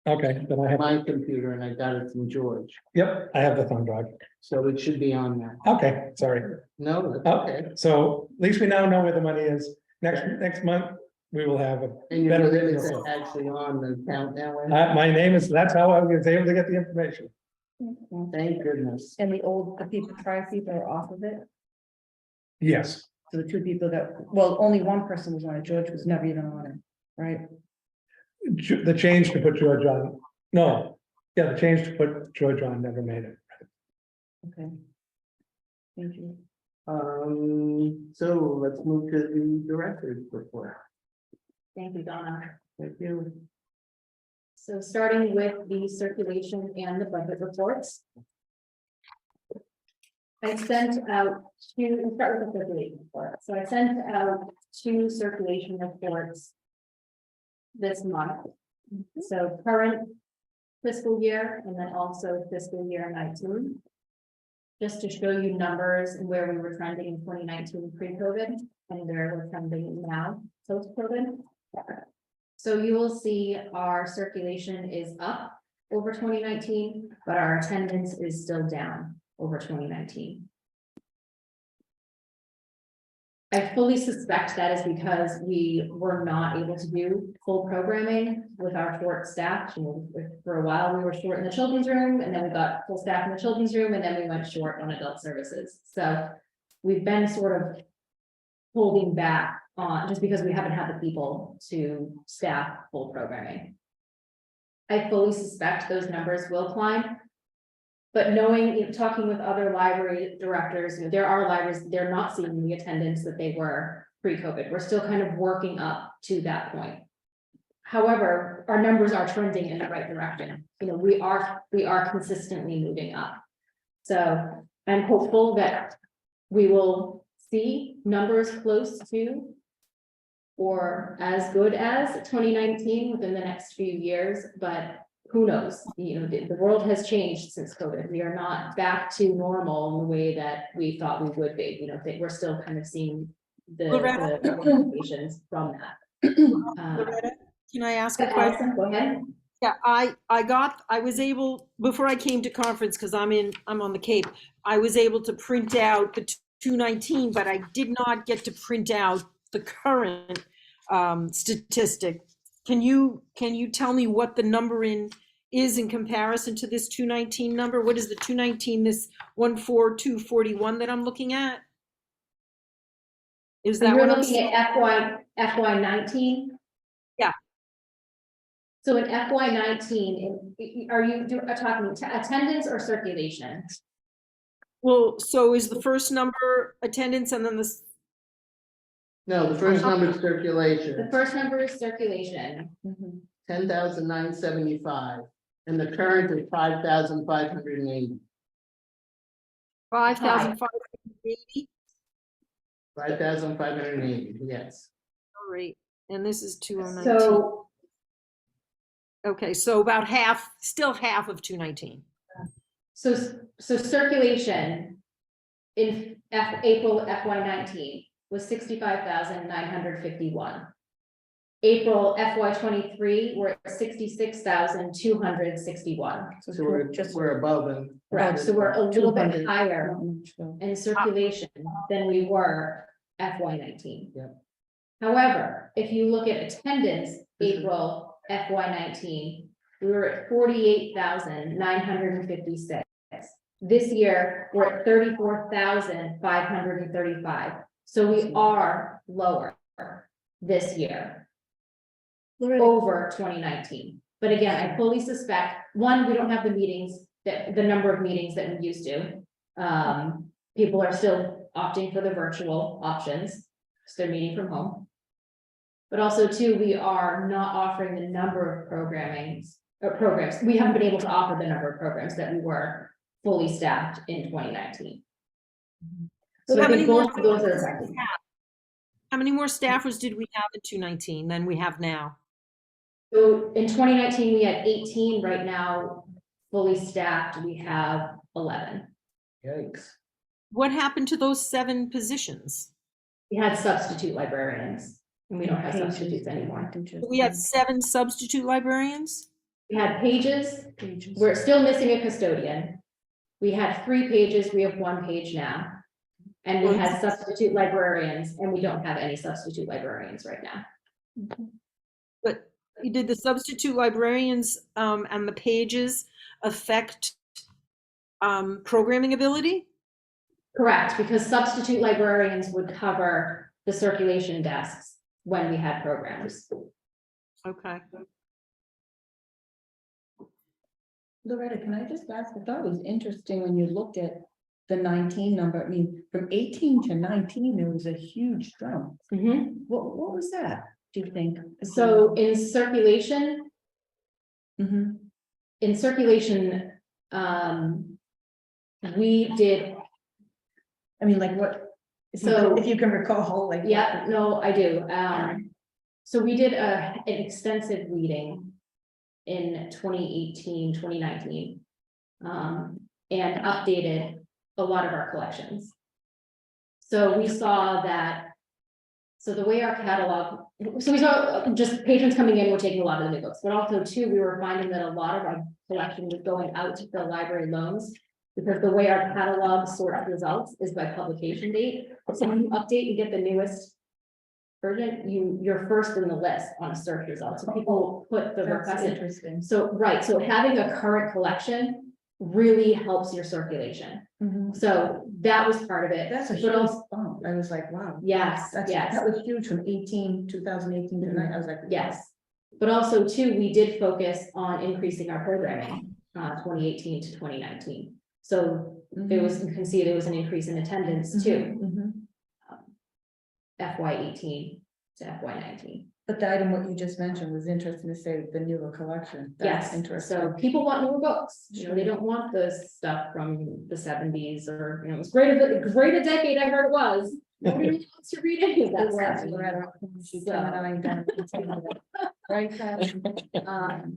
okay, then I have, my computer, and I got it from George, yep, I have the thumb drive. so it should be on there. Okay, sorry. No, that's Oh, okay. So at least we now know where the money is. Next month, we will have a And your better. name written is report. actually on the account now, My name is, that's how I was able to get the information. thank goodness. And the people, prior people are off of it. Yes, So the two people that, well, only one person was on it. George was never even on it, right? the change to put George on, no, yeah, the change to put George on never made it. Okay. Thank you. So let's move to the director's report. Thank you, Donna. Thank you. So starting with the circulation and the budget reports. I sent out two, we'll start with the circulation report. So I sent out two circulation reports this month. So current fiscal year and then also fiscal year 19. Just to show you numbers and where we were trending in 2019 pre-COVID and where we're trending now post-COVID. So you will see our circulation is up over 2019, but our attendance is still down over 2019. I fully suspect that is because we were not able to do full programming with our short staff. You know, for a while, we were short in the children's room, and then we got full staff in the children's room, and then we went short on adult services. So we've been sort of holding back on, just because we haven't had the people to staff full programming. I fully suspect those numbers will climb. But knowing, you know, talking with other library directors, you know, there are libraries, they're not seeing the attendance that they were pre-COVID. We're still kind of working up to that point. However, our numbers are trending in the right direction. You know, we are consistently moving up. So I'm hopeful that we will see numbers close to or as good as 2019 within the next few years, but who knows? You know, the world has changed since COVID. We are not back to normal in the way that we thought we would be. You know, we're still kind of seeing the implications from that. Loretta, can I ask a question? Go ahead. Yeah, I was able, before I came to conference, because I'm on the Cape, I was able to print out the 219, but I did not get to print out the current statistic. Can you tell me what the number is in comparison to this 219 number? What is the 219, this 14241 that I'm looking at? Is that You're what I'm looking seeing? at FY 19? Yeah. So in FY 19, are you talking attendance or circulation? Well, so is the first number attendance and then this? No, the first number is circulation. The first number is circulation. 10,975, and the current is 5,580. 5,580. 5,580, yes. All right, and this is 2019. So Okay, so about half, still half of 219. So circulation in April FY 19 was 65,951. April FY 23, we're at 66,261. So we're above them. Correct, so we're a little bit 200. higher in circulation than we were FY 19. Yep. However, if you look at attendance, April FY 19, we were at 48,956. This year, we're at 34,535. So we are lower this year over 2019. But again, I fully suspect, one, we don't have the meetings, the number of meetings that we used to. People are still opting for the virtual options, so they're meeting from home. But also two, we are not offering the number of programs. We haven't been able to offer the number of programs that we were fully staffed in 2019. So I think both of those are affected. How many more staffers did we have in 219 than we have now? So in 2019, we had 18. Right now, fully staffed, we have 11. Yikes. What happened to those 7 positions? We had substitute librarians, and we don't have substitutes anymore. We have 7 substitute librarians? We had pages. We're still missing a custodian. We had 3 pages. We have 1 page now. And we had substitute librarians, and we don't have any substitute librarians right now. But did the substitute librarians and the pages affect programming ability? Correct, because substitute librarians would cover the circulation desks when we had programs. Okay. Loretta, can I just ask, I thought it was interesting when you looked at the 19 number, I mean, from 18 to 19, there was a huge jump. What was that, do you think? So in circulation, Mhm. we did I mean, like what? So- If you can recall, like. Yeah, no, I do. So we did an extensive reading in 2018, 2019, and updated a lot of our collections. So we saw that, so the way our catalog, so we saw just patrons coming in, were taking a lot of the new books, but also too, we were finding that a lot of our collection was going out to fill library loans. Because the way our catalog sorts results is by publication date. So when you update and get the newest version, you're first in the list on a search result. So people put the That's request in. interesting. So, right, so having a current collection really helps your circulation. Mhm. So that was part of it. That's a But huge also- bump. I was like, wow. Yes, That's, yes. that was huge from 2018 to tonight. I was like. wow. Yes, but also too, we did focus on increasing our programming, 2018 to 2019. So there was, you can see there was an increase in attendance too, Mhm. FY 18 to FY 19. But the item, what you just mentioned was interesting to say, the newer collection. That's Yes, interesting. so people want newer books, you know, they don't want the stuff from the 70s or, you know, it's great a decade I heard it was. Nobody really wants to read any of that stuff. Right,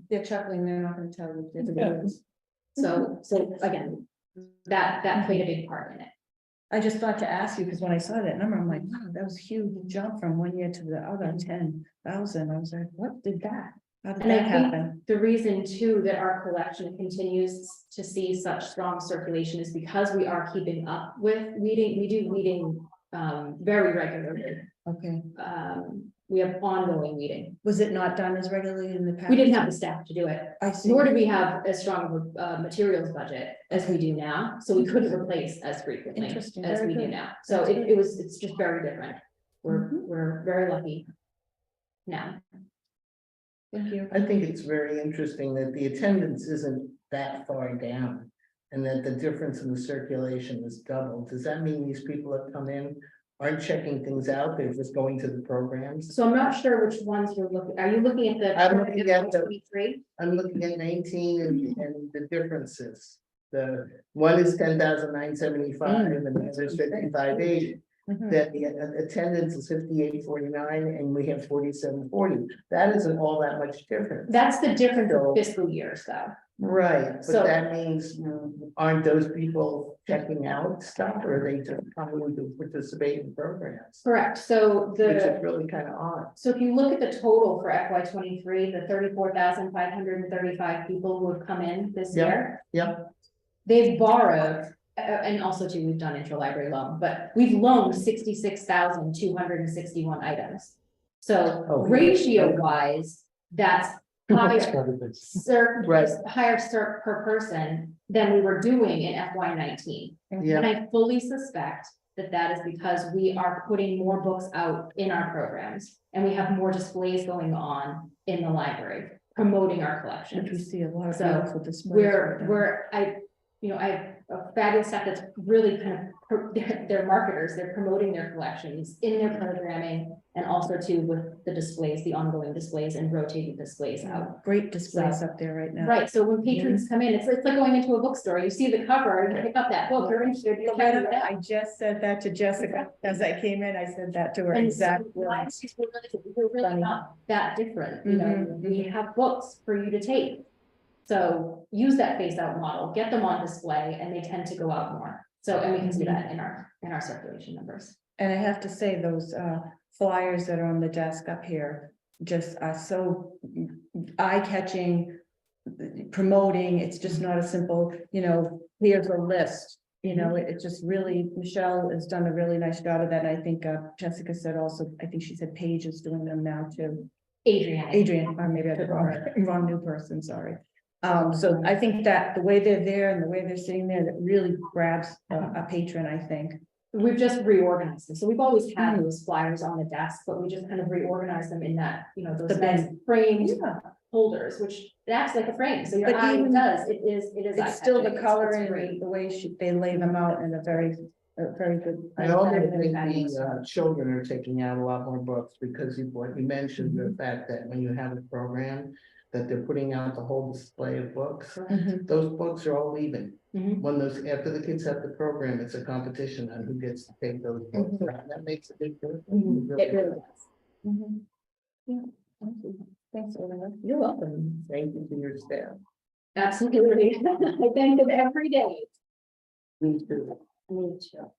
they're chuckling, they're not gonna tell you. They're- So again, that played a big part in it. I just thought to ask you, because when I saw that number, I'm like, wow, that was a huge jump from one year to the other, 10,000. I was like, what did that? How did And I that think happen? the reason too that our collection continues to see such strong circulation is because we are keeping up with reading. We do reading very regularly. Okay, We have ongoing reading. was it not done as regularly in the past? We didn't have the staff to do it, I see. nor do we have as strong of a materials budget as we do now. So we couldn't replace as frequently Interesting, as very we do good. now. So That's it's just very different. We're very lucky now. Thank you. I think it's very interesting that the attendance isn't that far down. And that the difference in the circulation is doubled. Does that mean these people that come in aren't checking things out, they're just going to the programs? So I'm not sure which ones you're looking, are you looking at the? I'm looking at the- 23? I'm looking at 19 and the differences. The one is 10,975 and the other is 55,800. Mhm. That the attendance is 5849 and we have 4740. That isn't all that much difference. That's the difference So- of fiscal years though. Right, So- but that means, aren't those people checking out stuff or are they just coming to participate in programs? Correct, so Which is the, really kind of odd. so if you look at the total for FY 23, the 34,535 people who have come in this Yeah. year. Yeah. They've borrowed, and also too, we've done interlibrary loan, but we've loaned 66,261 items. So Oh, yeah. ratio wise, that's higher. Right. Higher cert per person than we were doing in FY 19. Yeah, And I fully suspect that that is because we are putting more books out in our programs. And we have more displays going on in the library, promoting our Which we collections. see a lot of So, beautiful displays. right now. I have a fabulous staff that's really kind of, they're marketers, they're promoting their collections in their programming. And also too with the displays, the ongoing displays and rotating displays out. Great displays up there right now. Right, so when patrons come in, it's like going into a bookstore, you see the cover and you pick up that book, you're interested, you check it out. I just said that to Jessica as I came in. I said that to her And exactly. libraries we're really not that different, you know, Mhm, we have books for you to take. So use that face out model, get them on display and they tend to go out more. So, and we can see that in our circulation numbers. And I have to say, those flyers that are on the desk up here just are so eye-catching, promoting. It's just not a simple, here's a list. It just really, Michelle has done a really nice job of that. I think Jessica said also, I think she said Paige is doing them now too. Adrian, or maybe I got the wrong new person, sorry. So I think that the way they're there and the way they're sitting there, that really grabs a patron, I think. We've just reorganized them. So we've always had Mm. those flyers on the desk, but we just kind of reorganized them in that, those The nice bin. framed Yeah, holders, which it acts like a frame. So your But eye even- does, it is. it's still the eye-catching. color It's and great. the way they lay them out in a very good. I also Very, think very fabulous. the children are taking out a lot more books because you mentioned Mm-hmm. the fact that when you have a program, that they're putting out the whole display of books. Mhm. Those books are all leaving. Mhm. When those, after the kids have the program, it's a competition on who gets to take those books. Mhm. That makes a big difference. It really does. Mhm. Yeah, thank you. Thanks, Olivia. You're welcome. Thank you to your staff. Absolutely. I thank them every day. Me too. Me too.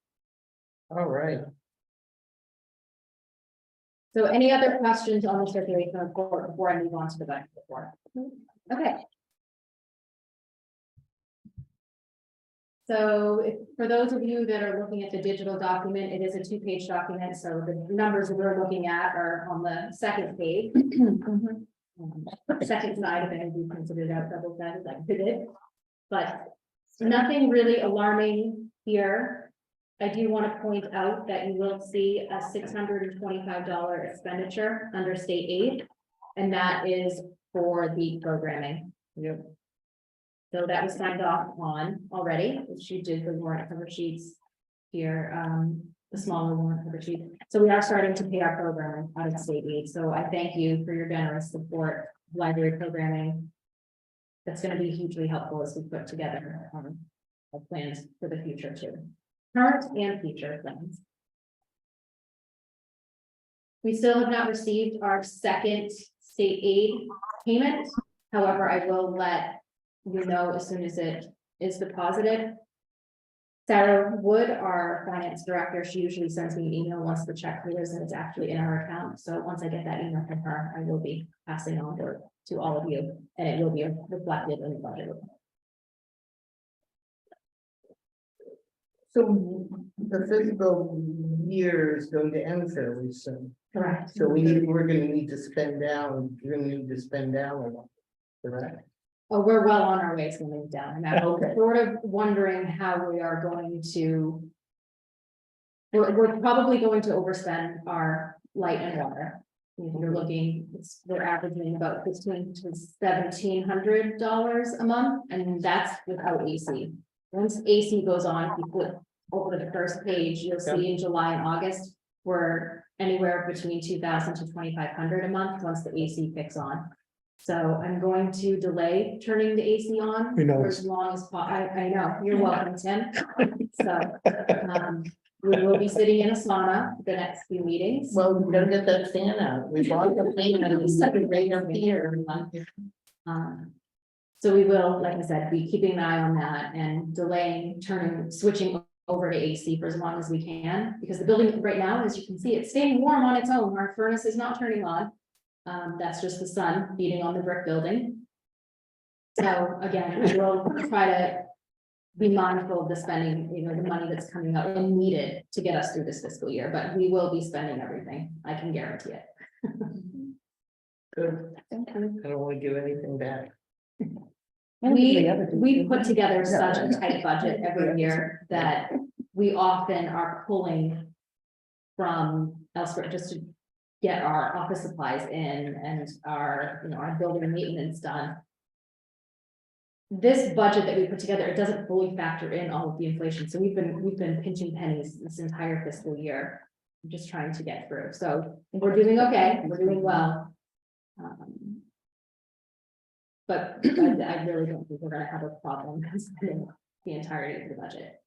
All right. So any other questions on the circulation report before I move on to the budget report? Okay. So for those of you that are looking at the digital document, it is a 2-page document, so the numbers that we're looking at are on the second page. Mhm. Second side, if any of you consider that double sided, like I did. But nothing really alarming here. I do want to point out that you will see a $625 expenditure under state aid. And that is for the programming. Yep. So that was signed off on already, if you did the warrant cover sheets here, the smaller warrant cover sheet. So we are starting to pay our programming out of state aid. So I thank you for your generous support, library programming. That's going to be hugely helpful as we put together our plans for the future too. Current and future plans. We still have not received our second state aid payment. However, I will let you know as soon as it is deposited. Sarah Wood, our finance director, she usually sends me an email once the check clears and it's actually in our account. So once I get that email from her, I will be passing on to all of you, and it will be reflected in the budget. So the fiscal year is going to end fairly soon. Correct. So we're gonna need to spend down, you're gonna need to spend down a lot. Correct? Oh, we're well on our way to move down, and I'm Okay. sort of wondering how we are going to. We're probably going to overspend our light and water. If you're looking, we're averaging about $1,500 to $1,700 a month, and that's without AC. Once AC goes on, if you flip over to the first page, you'll see in July and August, we're anywhere between 2,000 to 2,500 a month once the AC kicks on. So I'm going to delay turning the AC on We know. for as long as I know, you're welcome, Tim. So, we will be sitting in a sauna the next few meetings. Well, we're gonna get that fan out. We bought the fan and it's second right up here. So we will, like I said, be keeping an eye on that and switching over to AC for as long as we can, because the building right now, as you can see, it's staying warm on its own. Our furnace is not turning on. That's just the sun beating on the brick building. So again, we'll try to be mindful of the spending, the money that's coming out and needed to get us through this fiscal year, but we will be spending everything. I can guarantee it. Good. Thank you. I don't wanna give anything back. We put together such a tight budget every year that we often are pulling from elsewhere just to get our office supplies in and our, our building maintenance done. This budget that we put together, it doesn't fully factor in all of the inflation. So we've been pinching pennies this entire fiscal year, just trying to get through. So we're doing okay, we're doing well. But I really don't think we're gonna have a problem spending the entirety of the budget.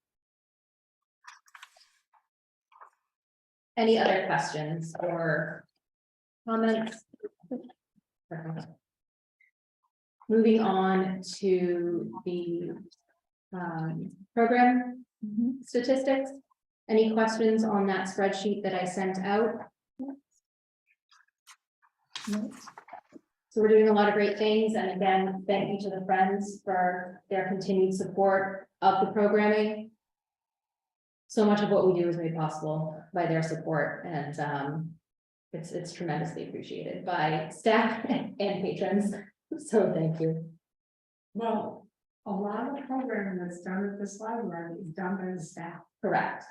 Any other questions or comments? Perfect. Moving on to the program statistics. Any questions on that spreadsheet that I sent out? So we're doing a lot of great things, and again, thank you to the Friends for their continued support of the programming. So much of what we do is made possible by their support, and it's tremendously appreciated by staff and patrons. So thank you. Well, a lot of the programming that's done at this library is done by the staff. Correct.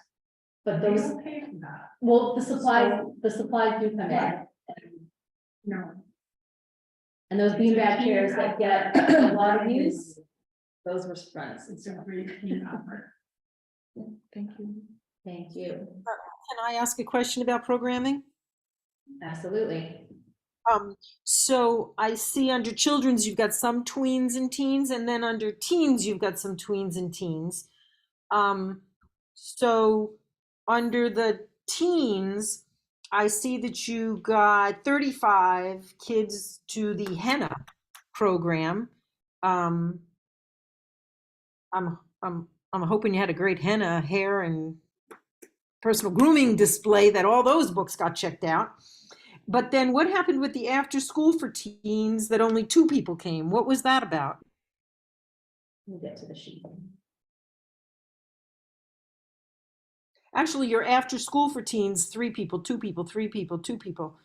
But They those, don't pay for that. well, the supplies do come in. No, And those beanbag chairs that get a lot of use, those were Friends. it's a great team effort. Thank you. Thank you. Can I ask a question about programming? Absolutely. So I see under children's, you've got some tweens and teens, and then under teens, you've got some tweens and teens. So under the teens, I see that you got 35 kids to the henna program. Um, I'm hoping you had a great henna hair and personal grooming display that all those books got checked out. But then what happened with the after school for teens that only 2 people came? What was that about? We'll get to the sheet. Actually, your after school for teens, 3 people, 2 people, 3 people, 2 people.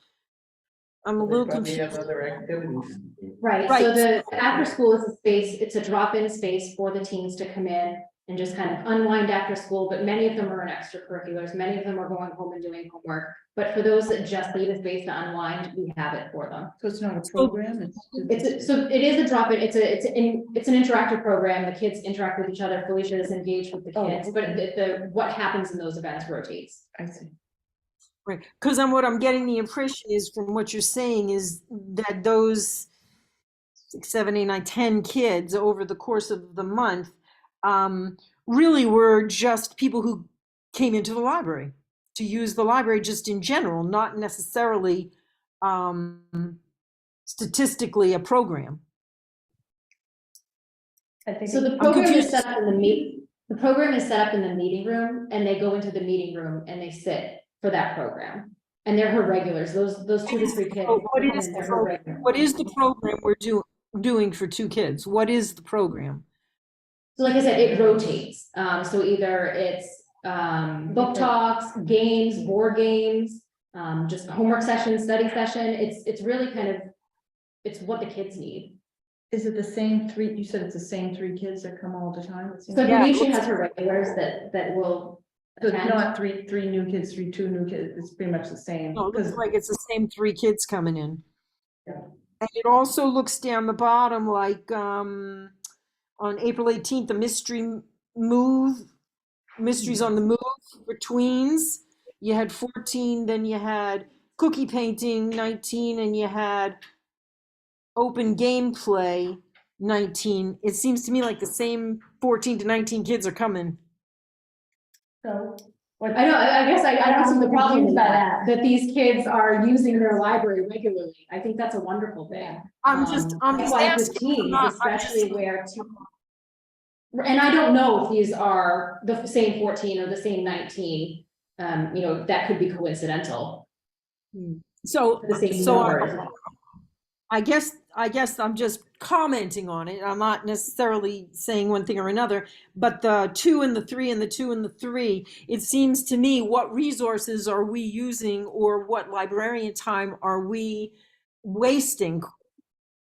I'm a They little probably have confused. other activities. Right, Right. so the after school is a space, it's a drop-in space for the teens to come in and just kind of unwind after school, but many of them are in extracurriculars, many of them are going home and doing homework. But for those that just need a space to unwind, we have it for them. So it's not a program, So it is a drop-in, it's an interactive program, the kids interact with each other, Felicia is engaged with the Oh, kids, but okay. what happens in those events rotates. I see. Right. Because what I'm getting the impression is from what you're saying is that those 6, 7, 8, 9, 10 kids over the course of the month really were just people who came into the library to use the library just in general, not necessarily statistically a program. So the program is set up in the program is set up in the meeting room and they go into the meeting room and they sit for that program. And they're her regulars, those 2 to 3 kids. What is the program we're doing for 2 kids? What is the program? So like I said, it rotates. So either it's book talks, games, board games, just homework session, study session. It's really kind of, it's what the kids need. Is it the same 3, you said it's the same 3 kids that come all the time? It seems So I Yeah, believe she has her regulars that will So it's attend. not three new kids, 2 new kids, it's pretty much the same. No, it looks Because like it's the same 3 kids coming in. Yeah. And it also looks down the bottom like on April 18th, the mysteries on the move for tweens. You had 14, then you had cookie painting 19, and you had open gameplay 19. It seems to me like the same 14 to 19 kids are coming. so, I know, I guess I don't see the problem with that these kids are using their library regularly. I think that's a wonderful thing. I'm just Likewise with asking. teens, I'm just- especially where. And I don't know if these are the same 14 or the same 19, that could be coincidental. So, The same so number. I guess I'm just commenting on it. I'm not necessarily saying one thing or another, but the 2 and the 3 and the 2 and the 3, it seems to me, what resources are we using or what librarian time are we wasting,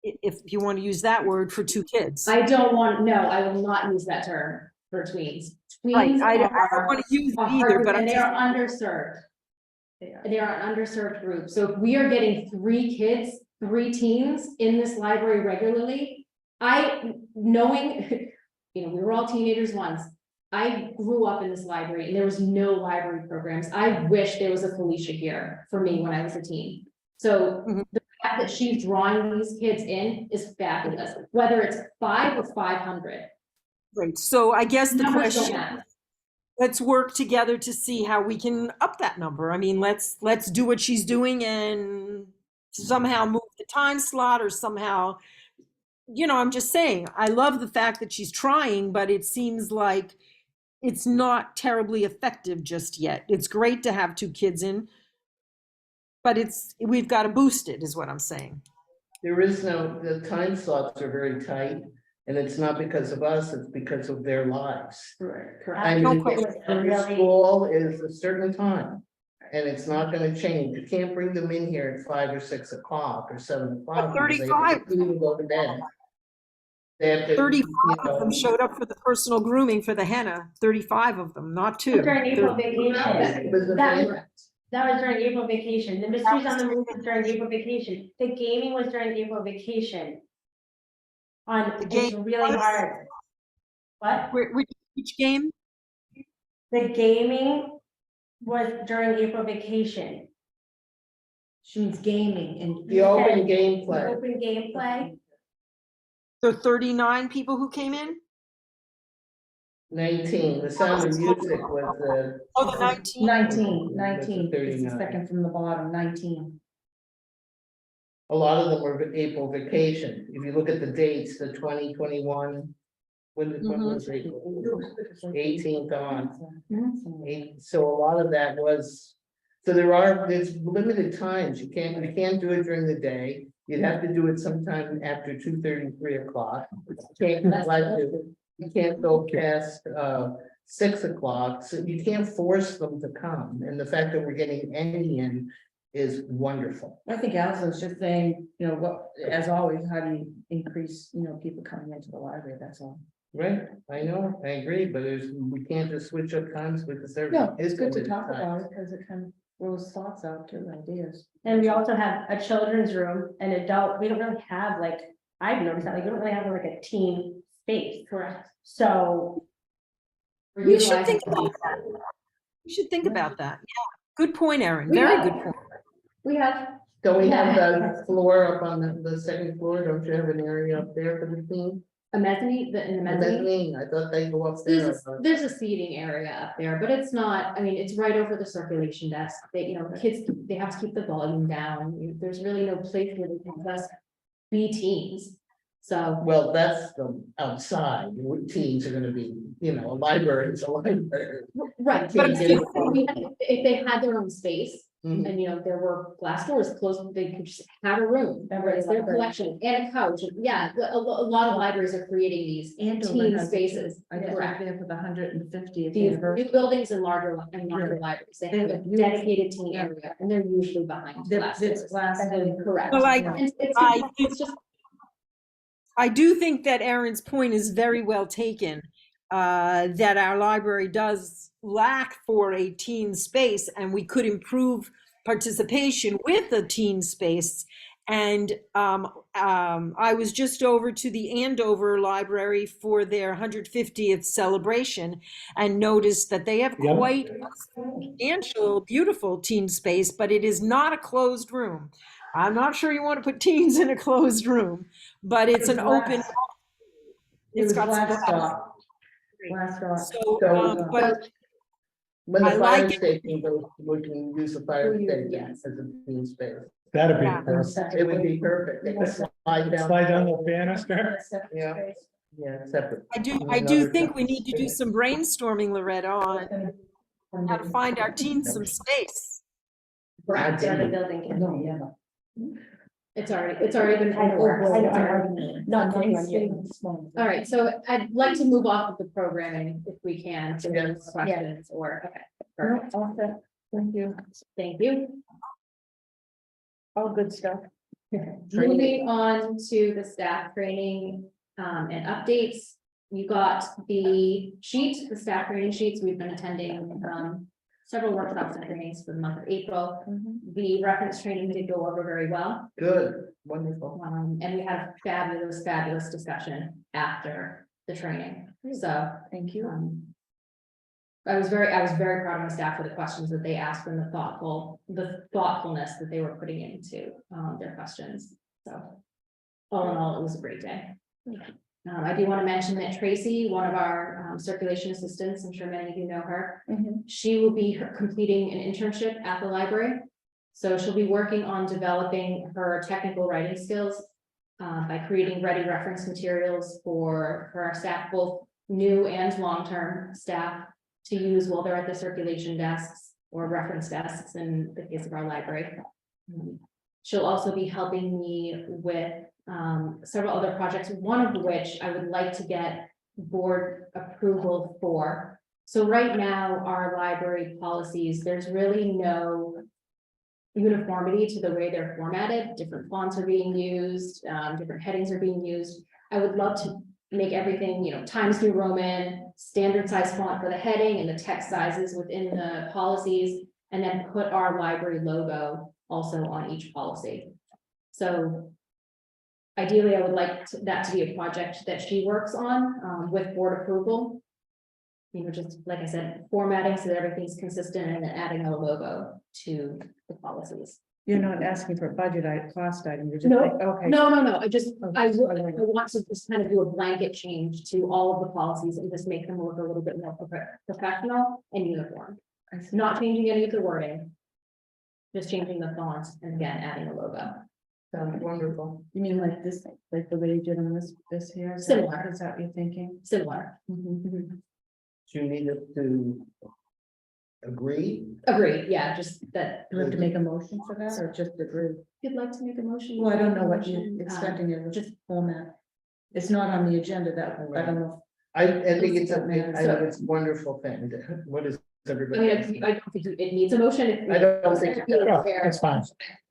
if you want to use that word, for 2 kids? I will not use that term for tweens. Right, Tweens I don't are want to use a it hard either, group, but and I'm they just, are underserved. yeah. They are an underserved group. So if we are getting 3 kids, 3 teens in this library regularly, knowing, we were all teenagers once. I grew up in this library and there was no library programs. I wish there was a Felicia here for me when I was a teen. So Mhm. the fact that she's drawing these kids in is fabulous, whether it's 5 or 500. right. So I guess the Numbers don't question, matter. let's work together to see how we can up that number. I mean, let's do what she's doing and somehow move the time slot or somehow, I'm just saying, I love the fact that she's trying, but it seems like it's not terribly effective just yet. It's great to have 2 kids in, but we've got to boost it, is what I'm saying. The time slots are very tight, and it's not because of us, it's because of their lives. Correct. I No mean, question. every school is a certain time, and it's not gonna change. You can't bring them in here at 5 or 6 o'clock or 7 o'clock. because they have to 35. eat and go to bed. They have to, 35 of them showed up for the personal grooming for the henna. 35 of them, not 2. During April 30. vacation. It was a That was during April vacation. The mysteries on the move was during April vacation. The gaming was during April vacation. The It's game really was? hard. What? Which game? The gaming was during April vacation. She means gaming and. The open The gameplay, open gameplay, There are 39 people who came in? 19, the Sound of Music was, Oh, the 19? 19, That's a 19, it's the 39. second from the bottom, 19. a lot of them were April vacation. If you look at the dates, the 2021, when was April? 18th on. So a lot of that was, so there's limited times, you can't do it during the day. You'd have to do it sometime after 2:30, 3 o'clock. You can't go past 6 o'clock, so you can't force them to come, and the fact that we're getting any in is wonderful. I think Allison's just saying, what, as always, how do you increase, people coming into the library, that's all. Right, I know, I agree, but we can't just switch up times with the service. No, it's good to talk about it, because it kind of throws thoughts out to ideas. and we also have a children's room, an adult, we don't really have like, I've noticed that, like, we don't really have like a teen space. Correct. So. We should think about that. We should think about that. Yeah, good point, Erin. We Very have- good point. We have, Don't we have Yeah. the floor up on the second floor? Don't you have an area up there for the team? A mezzanine, in the The mezzanine. mezzanine, I thought they go up there. There's a seating area up there, but it's not, I mean, it's right over the circulation desk. Kids, they have to keep the volume down. There's really no place where they can just be teens. So, Well, that's the outside, teams are gonna be, a library is a library. right, But but if they had their own space, Mhm. and there were glass doors closed, they could just have a room, where it's their collection and a couch. And yeah, a lot of libraries are creating these Andover teen has it too. spaces. I just Correct. went there for the 150th These anniversary. new buildings and larger libraries, they have a They're beautiful. dedicated teen Yeah. area, and they're usually behind glass It's doors. glass. Correct. Well, And it's just, I do think that Erin's point is very well taken, that our library does lack for a teen space, and we could improve participation with a teen space. And I was just over to the Andover Library for their 150th celebration and noticed that they have Yep. quite a substantial, beautiful teen space, but it is not a closed room. I'm not sure you want to put teens in a closed room, but it's an open. It was It's got some glass glass. top. Glass top. So, So- but When the I fire like it. station goes, we can use the fire station yes. as a team space. That'd be, Yeah. It would be perfect. They could slide down. slide down the banister. Yeah. Yeah, separate. I do Another think time. we need to do some brainstorming, Loretta, on how to find our teens some space. correct, the other building can. No, yeah. it's already been. I know, Not getting on you. All right, so I'd like to move off of the programming if we can, to Yes. questions or, okay, perfect. Thank you. Thank you. All good stuff. Moving on to the staff training and updates. You got the sheet, the staff training sheets. We've been attending several workshops and trainings for the month of April. The reference training did go over very well. Good, wonderful. And we had a fabulous discussion after the training. So Thank you. I was very proud of my staff for the questions that they asked and the thoughtfulness that they were putting into their questions. So all in all, it was a great day. I do want to mention that Tracy, one of our circulation assistants, I'm sure many of you know her, she will be completing an internship at the library. So she'll be working on developing her technical writing skills by creating ready reference materials for our staff, both new and long-term staff, to use while they're at the circulation desks or reference desks in the case of our library. She'll also be helping me with several other projects, one of which I would like to get board approval for. So right now, our library policies, there's really no uniformity to the way they're formatted. Different fonts are being used, different headings are being used. I would love to make everything, Times New Roman, standard size font for the heading and the text sizes within the policies, and then put our library logo also on each policy. So ideally, I would like that to be a project that she works on with board approval. Just like I said, formatting so that everything's consistent and then adding a logo to the policies. You're not asking for a budget cost item, you're just No, like, okay. No, I just, Okay, I sorry. want to just kind of do a blanket change to all of the policies and just make them look a little bit more professional and uniform. I see. Not changing any of the wording. Just changing the fonts and again, adding a logo. Sounds wonderful. You mean like this, like the way you did on this here? Is that- Similar. Is that what you're thinking? Similar. Mhm. Do you need us to agree? Agree, yeah, just that. Do we have to make a motion for that or just agree? If you'd like to make a motion. Well, I don't know what motion, you're expecting it, just format. It's not on the agenda that, I don't know. I think it's a, Doesn't I think it's a wonderful thing. What is I everybody? mean, think? I don't think it needs a motion. If we- I don't think it if we does. aware That's fine.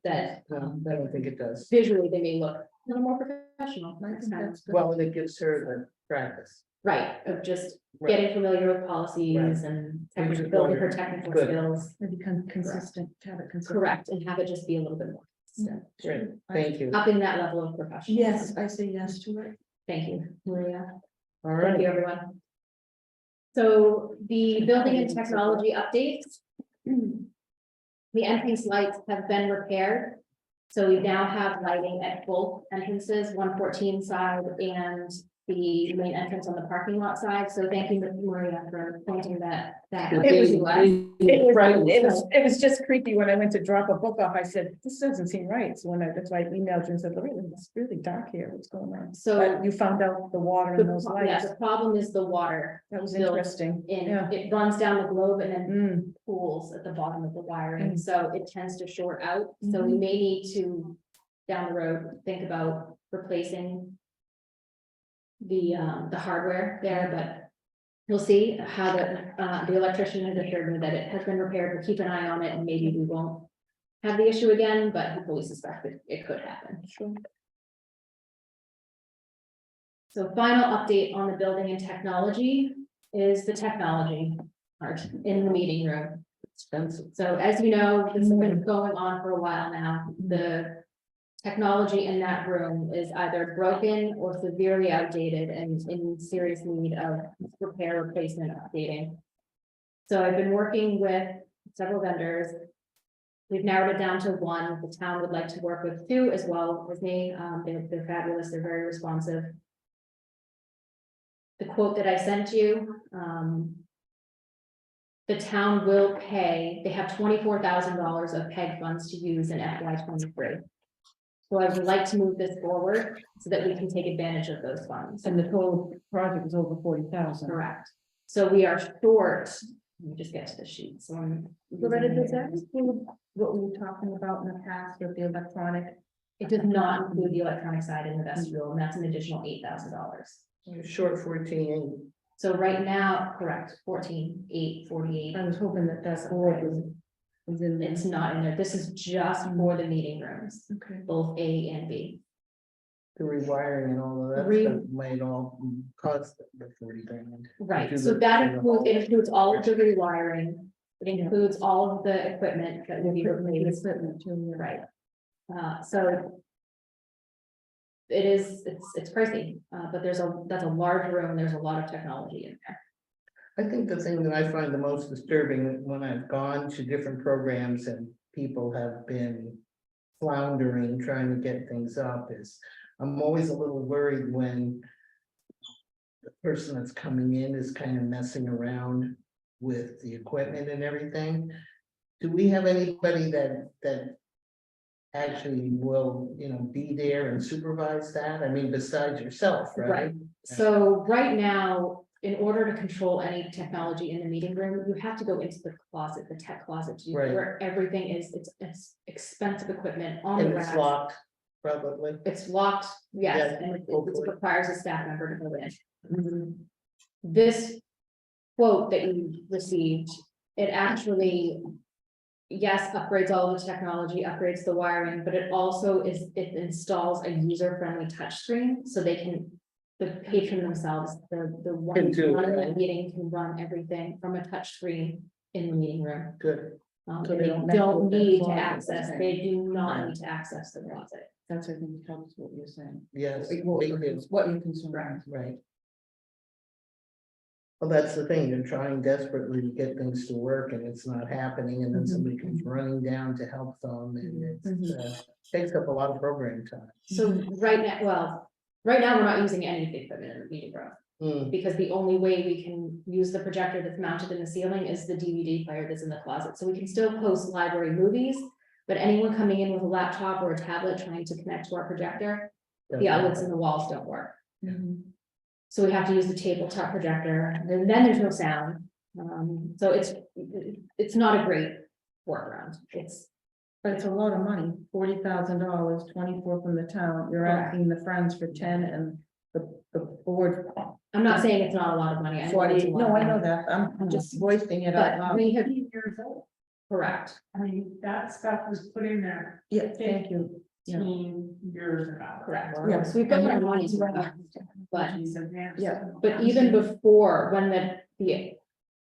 That No, I don't think it does. visually they may look a little more professional. I think that's good. Well, and it gives her the practice. Right, of just Right. getting familiar with policies Right. and Which is building her wonderful. technical Good. skills. Maybe consistent, have it consistent. Correct, and have it just be a little bit more consistent, Great, thank you. up in that level of professionalism. Yes, I say yes to it. Thank you, Maria. All Thank right. you, everyone. So the building and technology updates. The entrance lights have been repaired. So we now have lighting at both entrances, 114 side and the main entrance on the parking lot side. So thank you, Maria, for pointing that. It was- to us. It was just creepy when I went to drop a book off. I said, this doesn't seem right. So that's why I emailed you and said, "Lorraine, it's really dark here. What's going on?" So But you found out the water the and those pro- yeah, lights. the problem is the water. That was built interesting. And Yeah. it runs down the globe and then Mm, pools at the bottom of the wiring, Mm. so it tends to short out. So we Mhm. may need to, down the road, think about replacing the hardware there, but we'll see how the electrician has assured me that it has been repaired. We'll keep an eye on it and maybe we won't have the issue again, but we fully suspect that it could happen. sure. So final update on the building and technology is the technology part in the meeting room. Expensive. So as you know, this has been going on for a while now. The technology in that room is either broken or severely outdated and in serious need of repair, replacement, updating. So I've been working with several vendors. We've narrowed it down to one. The town would like to work with two as well with me. They're fabulous. They're very responsive. The quote that I sent you, the town will pay, they have $24,000 of PEG funds to use in FY 23. So I would like to move this forward so that we can take advantage of those funds. And the total project was over 40,000. Correct. So we are short, let me just get to the sheet, so I'm. Loretta, does that include what we were talking about in the past with the electronic? It does not include the electronic side in the vestibule, and that's an additional $8,000. You're short 14. So right now, correct, 14,848. I was hoping that that's all was in there. It's not in there. This is just for the meeting rooms, Okay. both A and B. The rewiring and all of that Re- stuff might all cost the 40 grand. Right, Do so the- that do the includes, it whole- includes all of the rewiring. It includes all of the equipment that will be replaced. Equipment too, yeah. Right. So. It's pricey, but that's a large room, there's a lot of technology in there. I think the thing that I find the most disturbing when I've gone to different programs and people have been floundering, trying to get things up is, I'm always a little worried when the person that's coming in is kind of messing around with the equipment and everything. Do we have anybody that actually will, be there and supervise that? I mean, besides yourself, right? So right now, in order to control any technology in the meeting room, you have to go into the closet, the tech closet, Right. where everything is, it's expensive equipment on the And it's racks. locked, probably. It's locked, yes, Yeah, and it hopefully. requires a staff member to go in. This quote that you received, it actually, yes, upgrades all of the technology, upgrades the wiring, but it also it installs a user-friendly touchscreen, so they can, the patron themselves, the one Can do it, running the right? meeting can run everything from a touchscreen in the meeting room. Good. So And they they don't mess don't with the need to closet, access, okay. they do not Right. need to access the closet. That's, I think, helps what you're saying. Yes, What they do. what you're concerned. Right. Well, that's the thing, you're trying desperately to get things to work and it's not happening, and then Mhm. somebody comes running down to help them, and it Mhm. takes up a lot of program time. So right now, well, right now, we're not using any of the equipment in the meeting room. Hmm, Because the only way we can use the projector that's mounted in the ceiling is the DVD player that's in the closet. So we can still post library movies. But anyone coming in with a laptop or a tablet trying to connect to our projector, the outlets in the walls don't work. Mhm. So we have to use the tabletop projector, and then there's no sound. So it's not a great workaround. It's, But it's a lot of money, $40,000, 24 from the town, you're Correct. asking the Friends for 10 and the board. I'm not saying it's not a lot of money. I know it's a 40, lot no, of I know money, that, I'm just voicing it out But loud. we have, Years old. correct, I mean, that stuff was put in there Yeah, thank you. Yeah. 10 years ago. correct. Yeah. So we've got our money's worth. But Yeah. But even before, when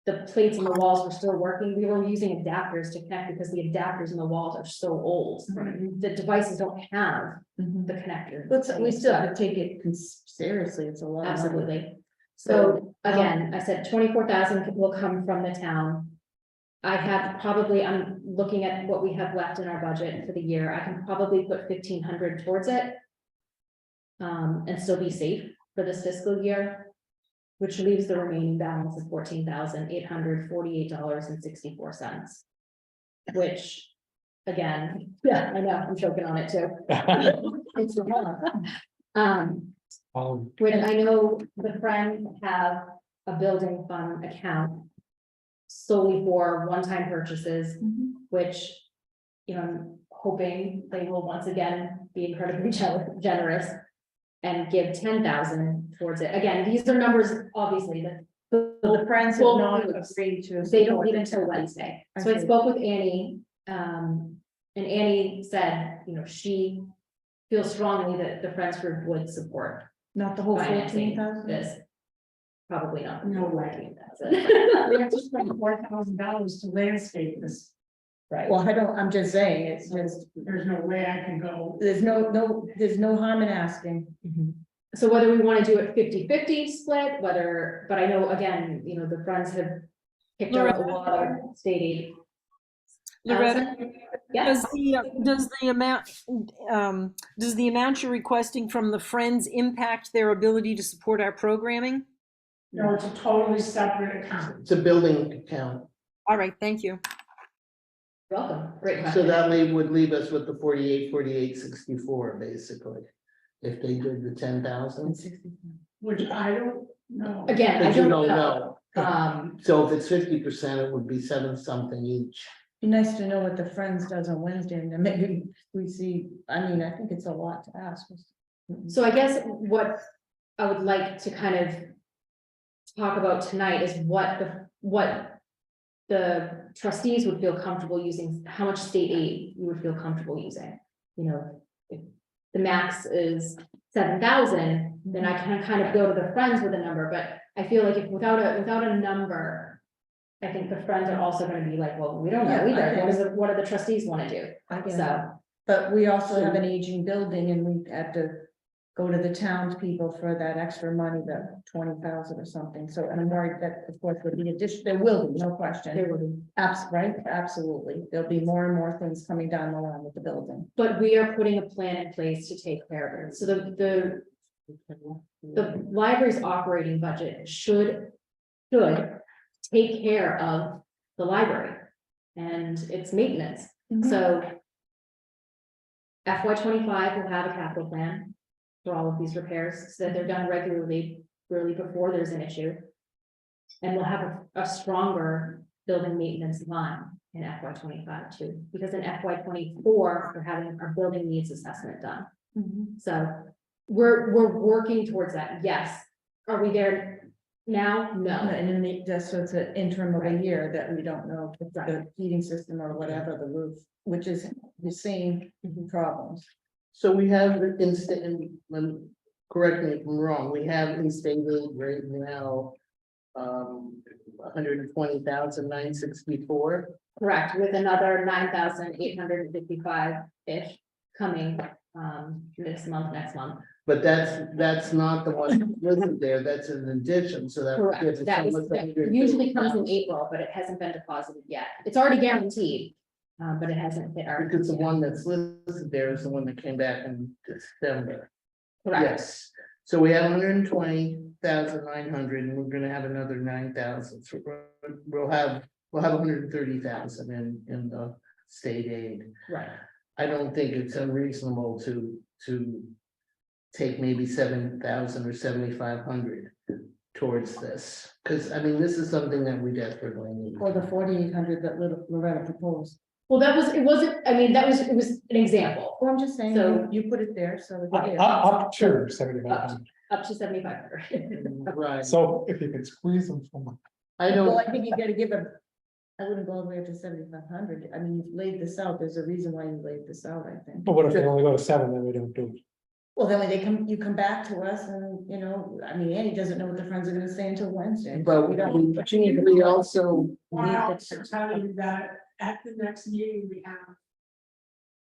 the plates in the walls were still working, we were using adapters to connect because the adapters in the walls are so old. Right. The devices don't have Mhm. the connector. But we still have to take it seriously, it's a lot of money. Absolutely. So again, I said 24,000 will come from the town. I have probably, I'm looking at what we have left in our budget for the year. I can probably put 1,500 towards it. And still be safe for this fiscal year. Which leaves the remaining balance of $14,848.64. Which, again, yeah, I know, I'm choking on it too. It's a lot. Which I know the Friends have a building fund account. Solely for one-time purchases, which, you know, I'm hoping they will once again be incredibly generous. And give 10,000 towards it. Again, these are numbers, obviously, that The Friends have Well, not agreed to. they don't support meet it. until Wednesday. I So I see. spoke with Annie, and Annie said, you know, she feels strongly that the Friends group would support Not the whole financing 14,000? this. Probably not. No way. 14,000. We have to spend $4,000 to landscape this. Right. Well, I'm just saying, it's just, There's no way I can go. there's no harm in asking. So whether we want to do it 50-50 split, whether, but I know, again, you know, the Friends have picked up a lot of state aid. Loretta, Allison? Yeah, does the amount you're requesting from the Friends impact their ability to support our programming? No, it's a totally separate account. It's a building account, All right, thank you. welcome, great so question. that would leave us with the 48,64, basically. If they did the 10,000, Which I don't know. Again, I but you don't don't know. know. So if it's 50%, it would be 7 something each. Be nice to know what the Friends does on Wednesday, and then maybe we see, I mean, I think it's a lot to ask. So I guess what I would like to kind of talk about tonight is what the trustees would feel comfortable using, how much state aid you would feel comfortable using. You know, if the max is 7,000, then I can kind of go to the Friends with a number, but I feel like if without a number, I think the Friends are also gonna be like, well, we don't know Yeah, I either, what do the trustees wanna do? I guess, So, but we also have an aging building, and we had to go to the townspeople for that extra money, the 20,000 or something, so, and I'm worried that, of course, with the addition, there will be, no question. there will be. Right, absolutely, there'll be more and more things coming down the line with the building. But we are putting a plan in place to take care of it. So the library's operating budget should take care of the library and its maintenance. So FY 25 will have a capital plan for all of these repairs so that they're done regularly, really before there's an issue. And we'll have a stronger building maintenance line in FY 25 too, because in FY 24, we're having our building needs assessment done. So we're working towards that. Yes. Are we there now? No. And then just so it's an interim of a Right. year that we don't know if Right. the heating system or whatever, the roof, which is the same problems. So we have instant, and correct me if I'm wrong, we have in state aid right now. 120,964. Correct, with another 9,855-ish coming this month, next month. But that's not the one that listed there, that's an addition, so that. Correct, that usually comes in April, but it hasn't been deposited yet. It's already guaranteed. But it hasn't hit our. Because the one that's listed there is the one that came back in December. Correct, Yes, so we have 120,900, and we're gonna have another 9,000, so we'll have 130,000 in the state aid. right. I don't think it's unreasonable to take maybe 7,000 or 7,500 towards this, because I mean, this is something that we desperately need. Or the 4,800 that Loretta proposed. Well, it wasn't, I mean, it was an example, Well, I'm just saying, So- you put it there, so. it's there. Up to 7,500. up to 7,500. Right, So if you can squeeze them from. I Well, don't, I think you gotta give them. I wouldn't go all the way up to 7,500. I mean, you've laid this out. There's a reason why you laid this out, I think. But what if they only go to 7, then we don't do it? Well, then when you come back to us and, you know, I mean, Annie doesn't know what the friends are gonna say until Wednesday. but We don't, but you need we to. also, Want to also tell you that at the next meeting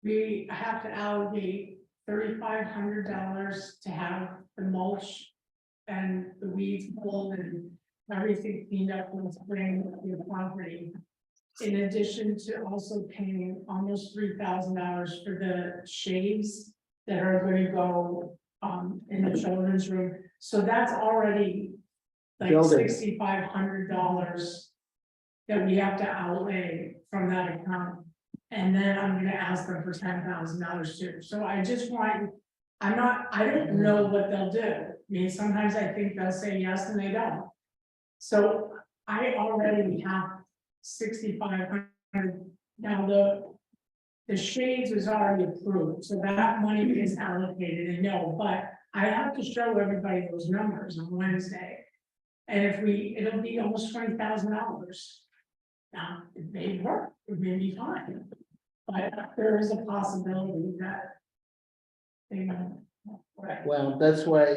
we have to allocate $3,500 to have the mulch and the weeds pulled and everything cleaned up in the spring of your property. In addition to also paying almost $3,000 for the shades that are going to go in the children's room. So that's already like Building. $6,500 that we have to outlay from that account. And then I'm gonna ask them for $10,000 too. So I just want, I don't know what they'll do. I mean, sometimes I think they'll say yes and they don't. So I already have 6,500. Now the shades was already approved, so that money is allocated and no, but I have to show everybody those numbers on Wednesday. And it'll be almost $20,000. Now, it may work, it may be fine, but there is a possibility that. They know. Right. well, that's what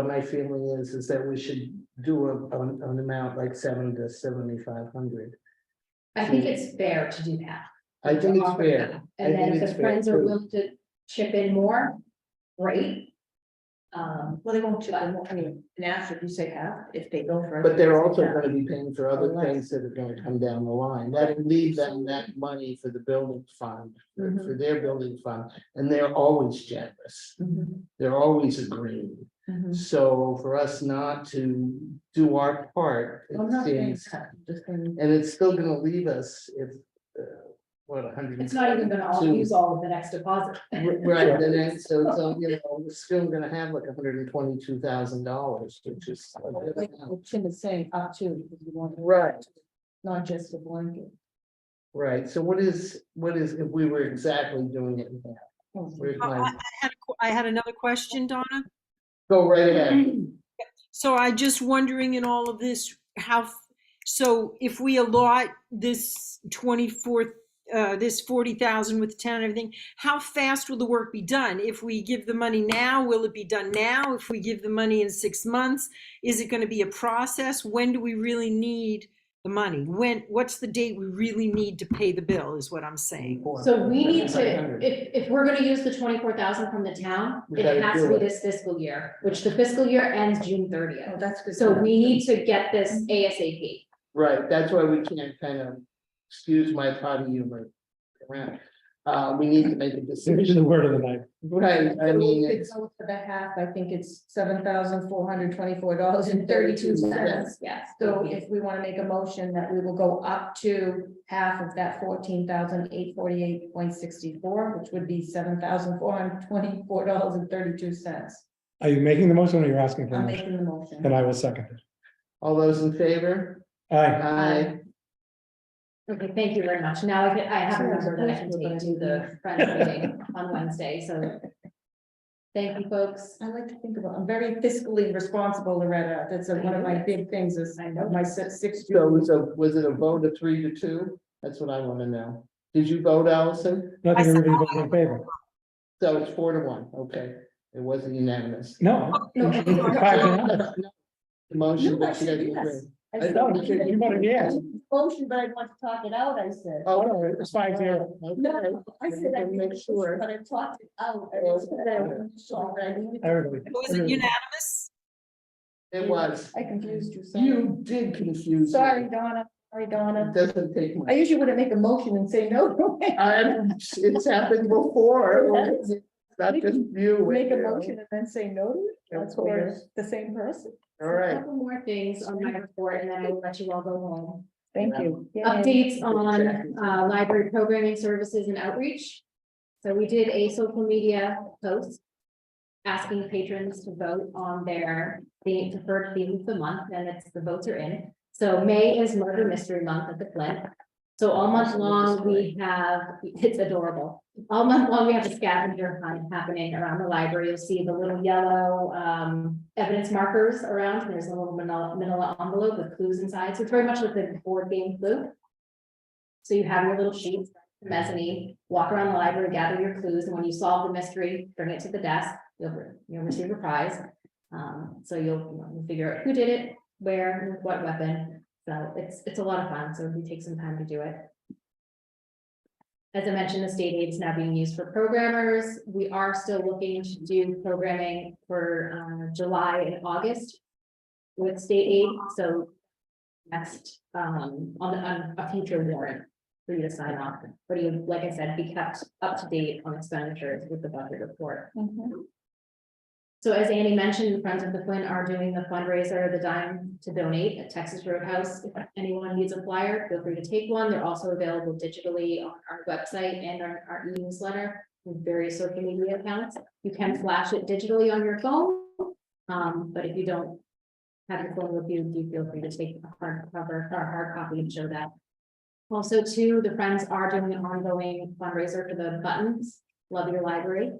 my feeling is that we should do an amount like 7 to 7,500. I think it's fair to do that. I think it's Offer fair. that. And I then think if it's the fair, friends are too. willing to chip in more, great. Well, they won't, I mean, and if you say half, if they go for. But they're everything, also say half. gonna be paying for other Or less. things that are gonna come down the line, that'll leave them that money for the building fund, for their building fund, and they're always generous. Mhm, They're always agreeing, mhm. so for us not to do our part, I'm it not saying seems, that, just saying. and it's still gonna leave us if, what, 100. It's not even gonna all use all of the next deposit. Right, and then, so it's, you know, we're still gonna have like $122,000, which is. a good Like amount. what Tim is saying, up to, because you want. Right. Not just a blanket. Right, so what is, if we were exactly doing it now? Where's my, I had another question, Donna. go right ahead. So I just wondering in all of this, so if we allot this 24, this 40,000 with 10 and everything, how fast will the work be done? If we give the money now, will it be done now? If we give the money in 6 months, is it going to be a process? When do we really need the money? What's the date we really need to pay the bill is what I'm saying. So we need to, 7,500. if we're gonna use the 24,000 from the town, We it gotta has do to be it. this fiscal year, which the fiscal year ends June Oh, 30th. that's good. So we need to get this ASAP. Right, that's why we can't kind of, excuse my potty humor. Around. We need to make a This is the decision, word of the night. right, I mean, If it's, it goes for the half, I think it's $7,424.32. Yes. So if we want to make a motion that we will go up to half of that 14,848.64, which would be $7,424.32. Are you making the motion or you're asking for a I'm motion? making the motion. Then I will second it. all those in favor? Aye. Aye. Okay, thank you very much. Now I have a number that I can take to the friends meeting on Wednesday, so. Thank you, folks. I like to think about, I'm very fiscally responsible, Loretta. That's one of my big things is I know. my six. So was it a vote of 3 to 2? That's what I want to know. Did you vote, Allison? No, I think everybody voted in favor. So it's 4 to 1, okay, it wasn't unanimous. No. No. 5 to 1. The motion, No, I but you said guys yes. agree. I I said, know, you better, yes. motion, but I want to talk it out, I said. Oh, no, it's 5-0. No, I said I Make make sure. sure, but I talked it out. I said I wasn't sure, but I needed to- Everybody. Was it unanimous? It was. I confused you. sorry. You did confuse. me. Sorry, Donna, sorry, Donna. It doesn't take I much. usually wouldn't make a motion and say no. It's happened before. It's not just you. Make a motion and then say no to it? Of That's for course. the same person? All A right. couple more things on my report, and then I will let you all go home. Thank you. Yay. Updates on library programming services and outreach. So we did a social media post asking patrons to vote on their preferred theme of the month, and the votes are in. So May is Murder Mystery Month at the Flint. So all month long, we have, it's adorable. All month long, we have a scavenger hunt happening around the library. You'll see the little yellow evidence markers around. And there's a little manila envelope with clues inside. So it's very much like the board game clue. So you have your little sheets, the mezzanine, walk around the library, gather your clues, and when you solve the mystery, bring it to the desk, you'll receive a prize. So you'll figure out who did it, where, with what weapon. So it's a lot of fun, so we take some time to do it. As I mentioned, the state aid is now being used for programmers. We are still looking to do programming for July and August with state aid, so next on a future warrant for you to sign off. But you, like I said, be kept up to date on expenditures with the budget report. Mhm. So as Annie mentioned, the Friends of the Flint are doing the fundraiser, the Dime to Donate at Texas Roadhouse. If anyone needs a flyer, feel free to take one. They're also available digitally on our website and our e-newsletter with various social media accounts. You can flash it digitally on your phone. But if you don't have your phone with you, do feel free to take a hard cover or hard copy and show that. Also, too, the Friends are doing an ongoing fundraiser for the buttons, Love Your Library.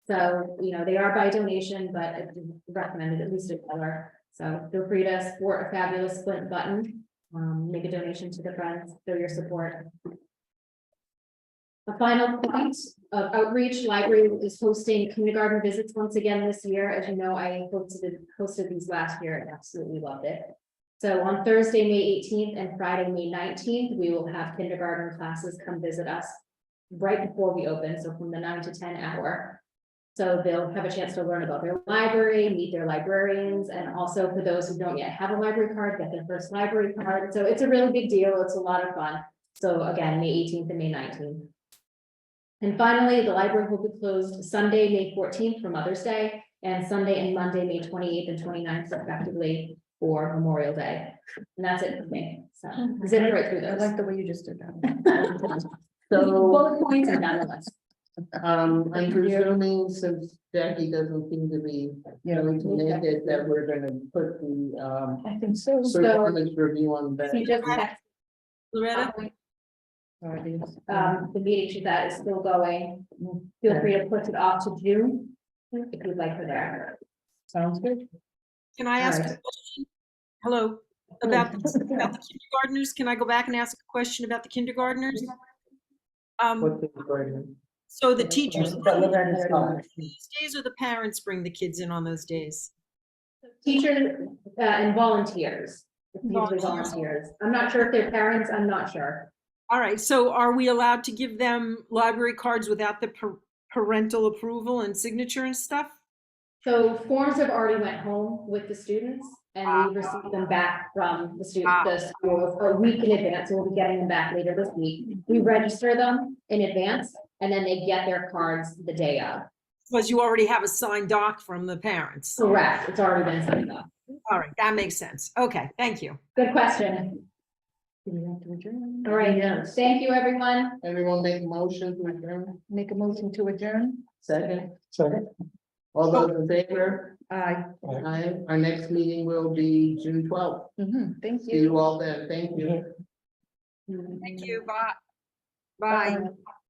So, they are by donation, but it's recommended at least $1. So feel free to support a fabulous Flint button, make a donation to the Friends, show your support. A final point of outreach, library is hosting kindergarten visits once again this year. As you know, I hosted these last year and absolutely loved it. So on Thursday, May 18th and Friday, May 19th, we will have kindergarten classes come visit us right before we open, so from the 9 to 10 hour. So they'll have a chance to learn about their library, meet their librarians, and also for those who don't yet have a library card, get their first library card. So it's a really big deal. It's a lot of fun. So again, May 18th and May 19th. And finally, the library will be closed Sunday, May 14th for Mother's Day, and Sunday and Monday, May 28th and 29th respectively for Memorial Day. And that's it for me. So zip right through I those. like the way you just did that. So, Bullet points and down the list. I'm Thank you. presuming since Jackie doesn't seem to be going to make it, that we're gonna put the, I think so. performance review on So you that. just text, Loretta? the meeting she's at is still going. Feel free to push it off to June if you'd like her there. Sounds good. Can I ask a Alright. question? Hello, about the kindergartners? Can I go back and ask a question about the kindergartners? What's the recording? So the teachers Oh, these days, or the parents bring the kids in on those days? Teachers and volunteers. It's usually Volunteers. volunteers. I'm not sure if they're parents, I'm not sure. All right, so are we allowed to give them library cards without the parental approval and signature and stuff? So forms have already went home with the students and we received them back from the schools a week in advance. So we'll be getting them back later this week. We register them in advance and then they get their cards the day of. Because you already have a signed doc from the parents. Correct. It's already been signed off. All right, that makes sense. Okay, thank you. Good question. Do we have to adjourn? All right. Yes. Thank you, everyone. Everyone make a motion to adjourn? Make a motion to adjourn? Second, Second. all those in favor? Aye. Aye. Our next meeting will be June 12th. Thank See you all then. Thank you. Thank you. Bye. Bye.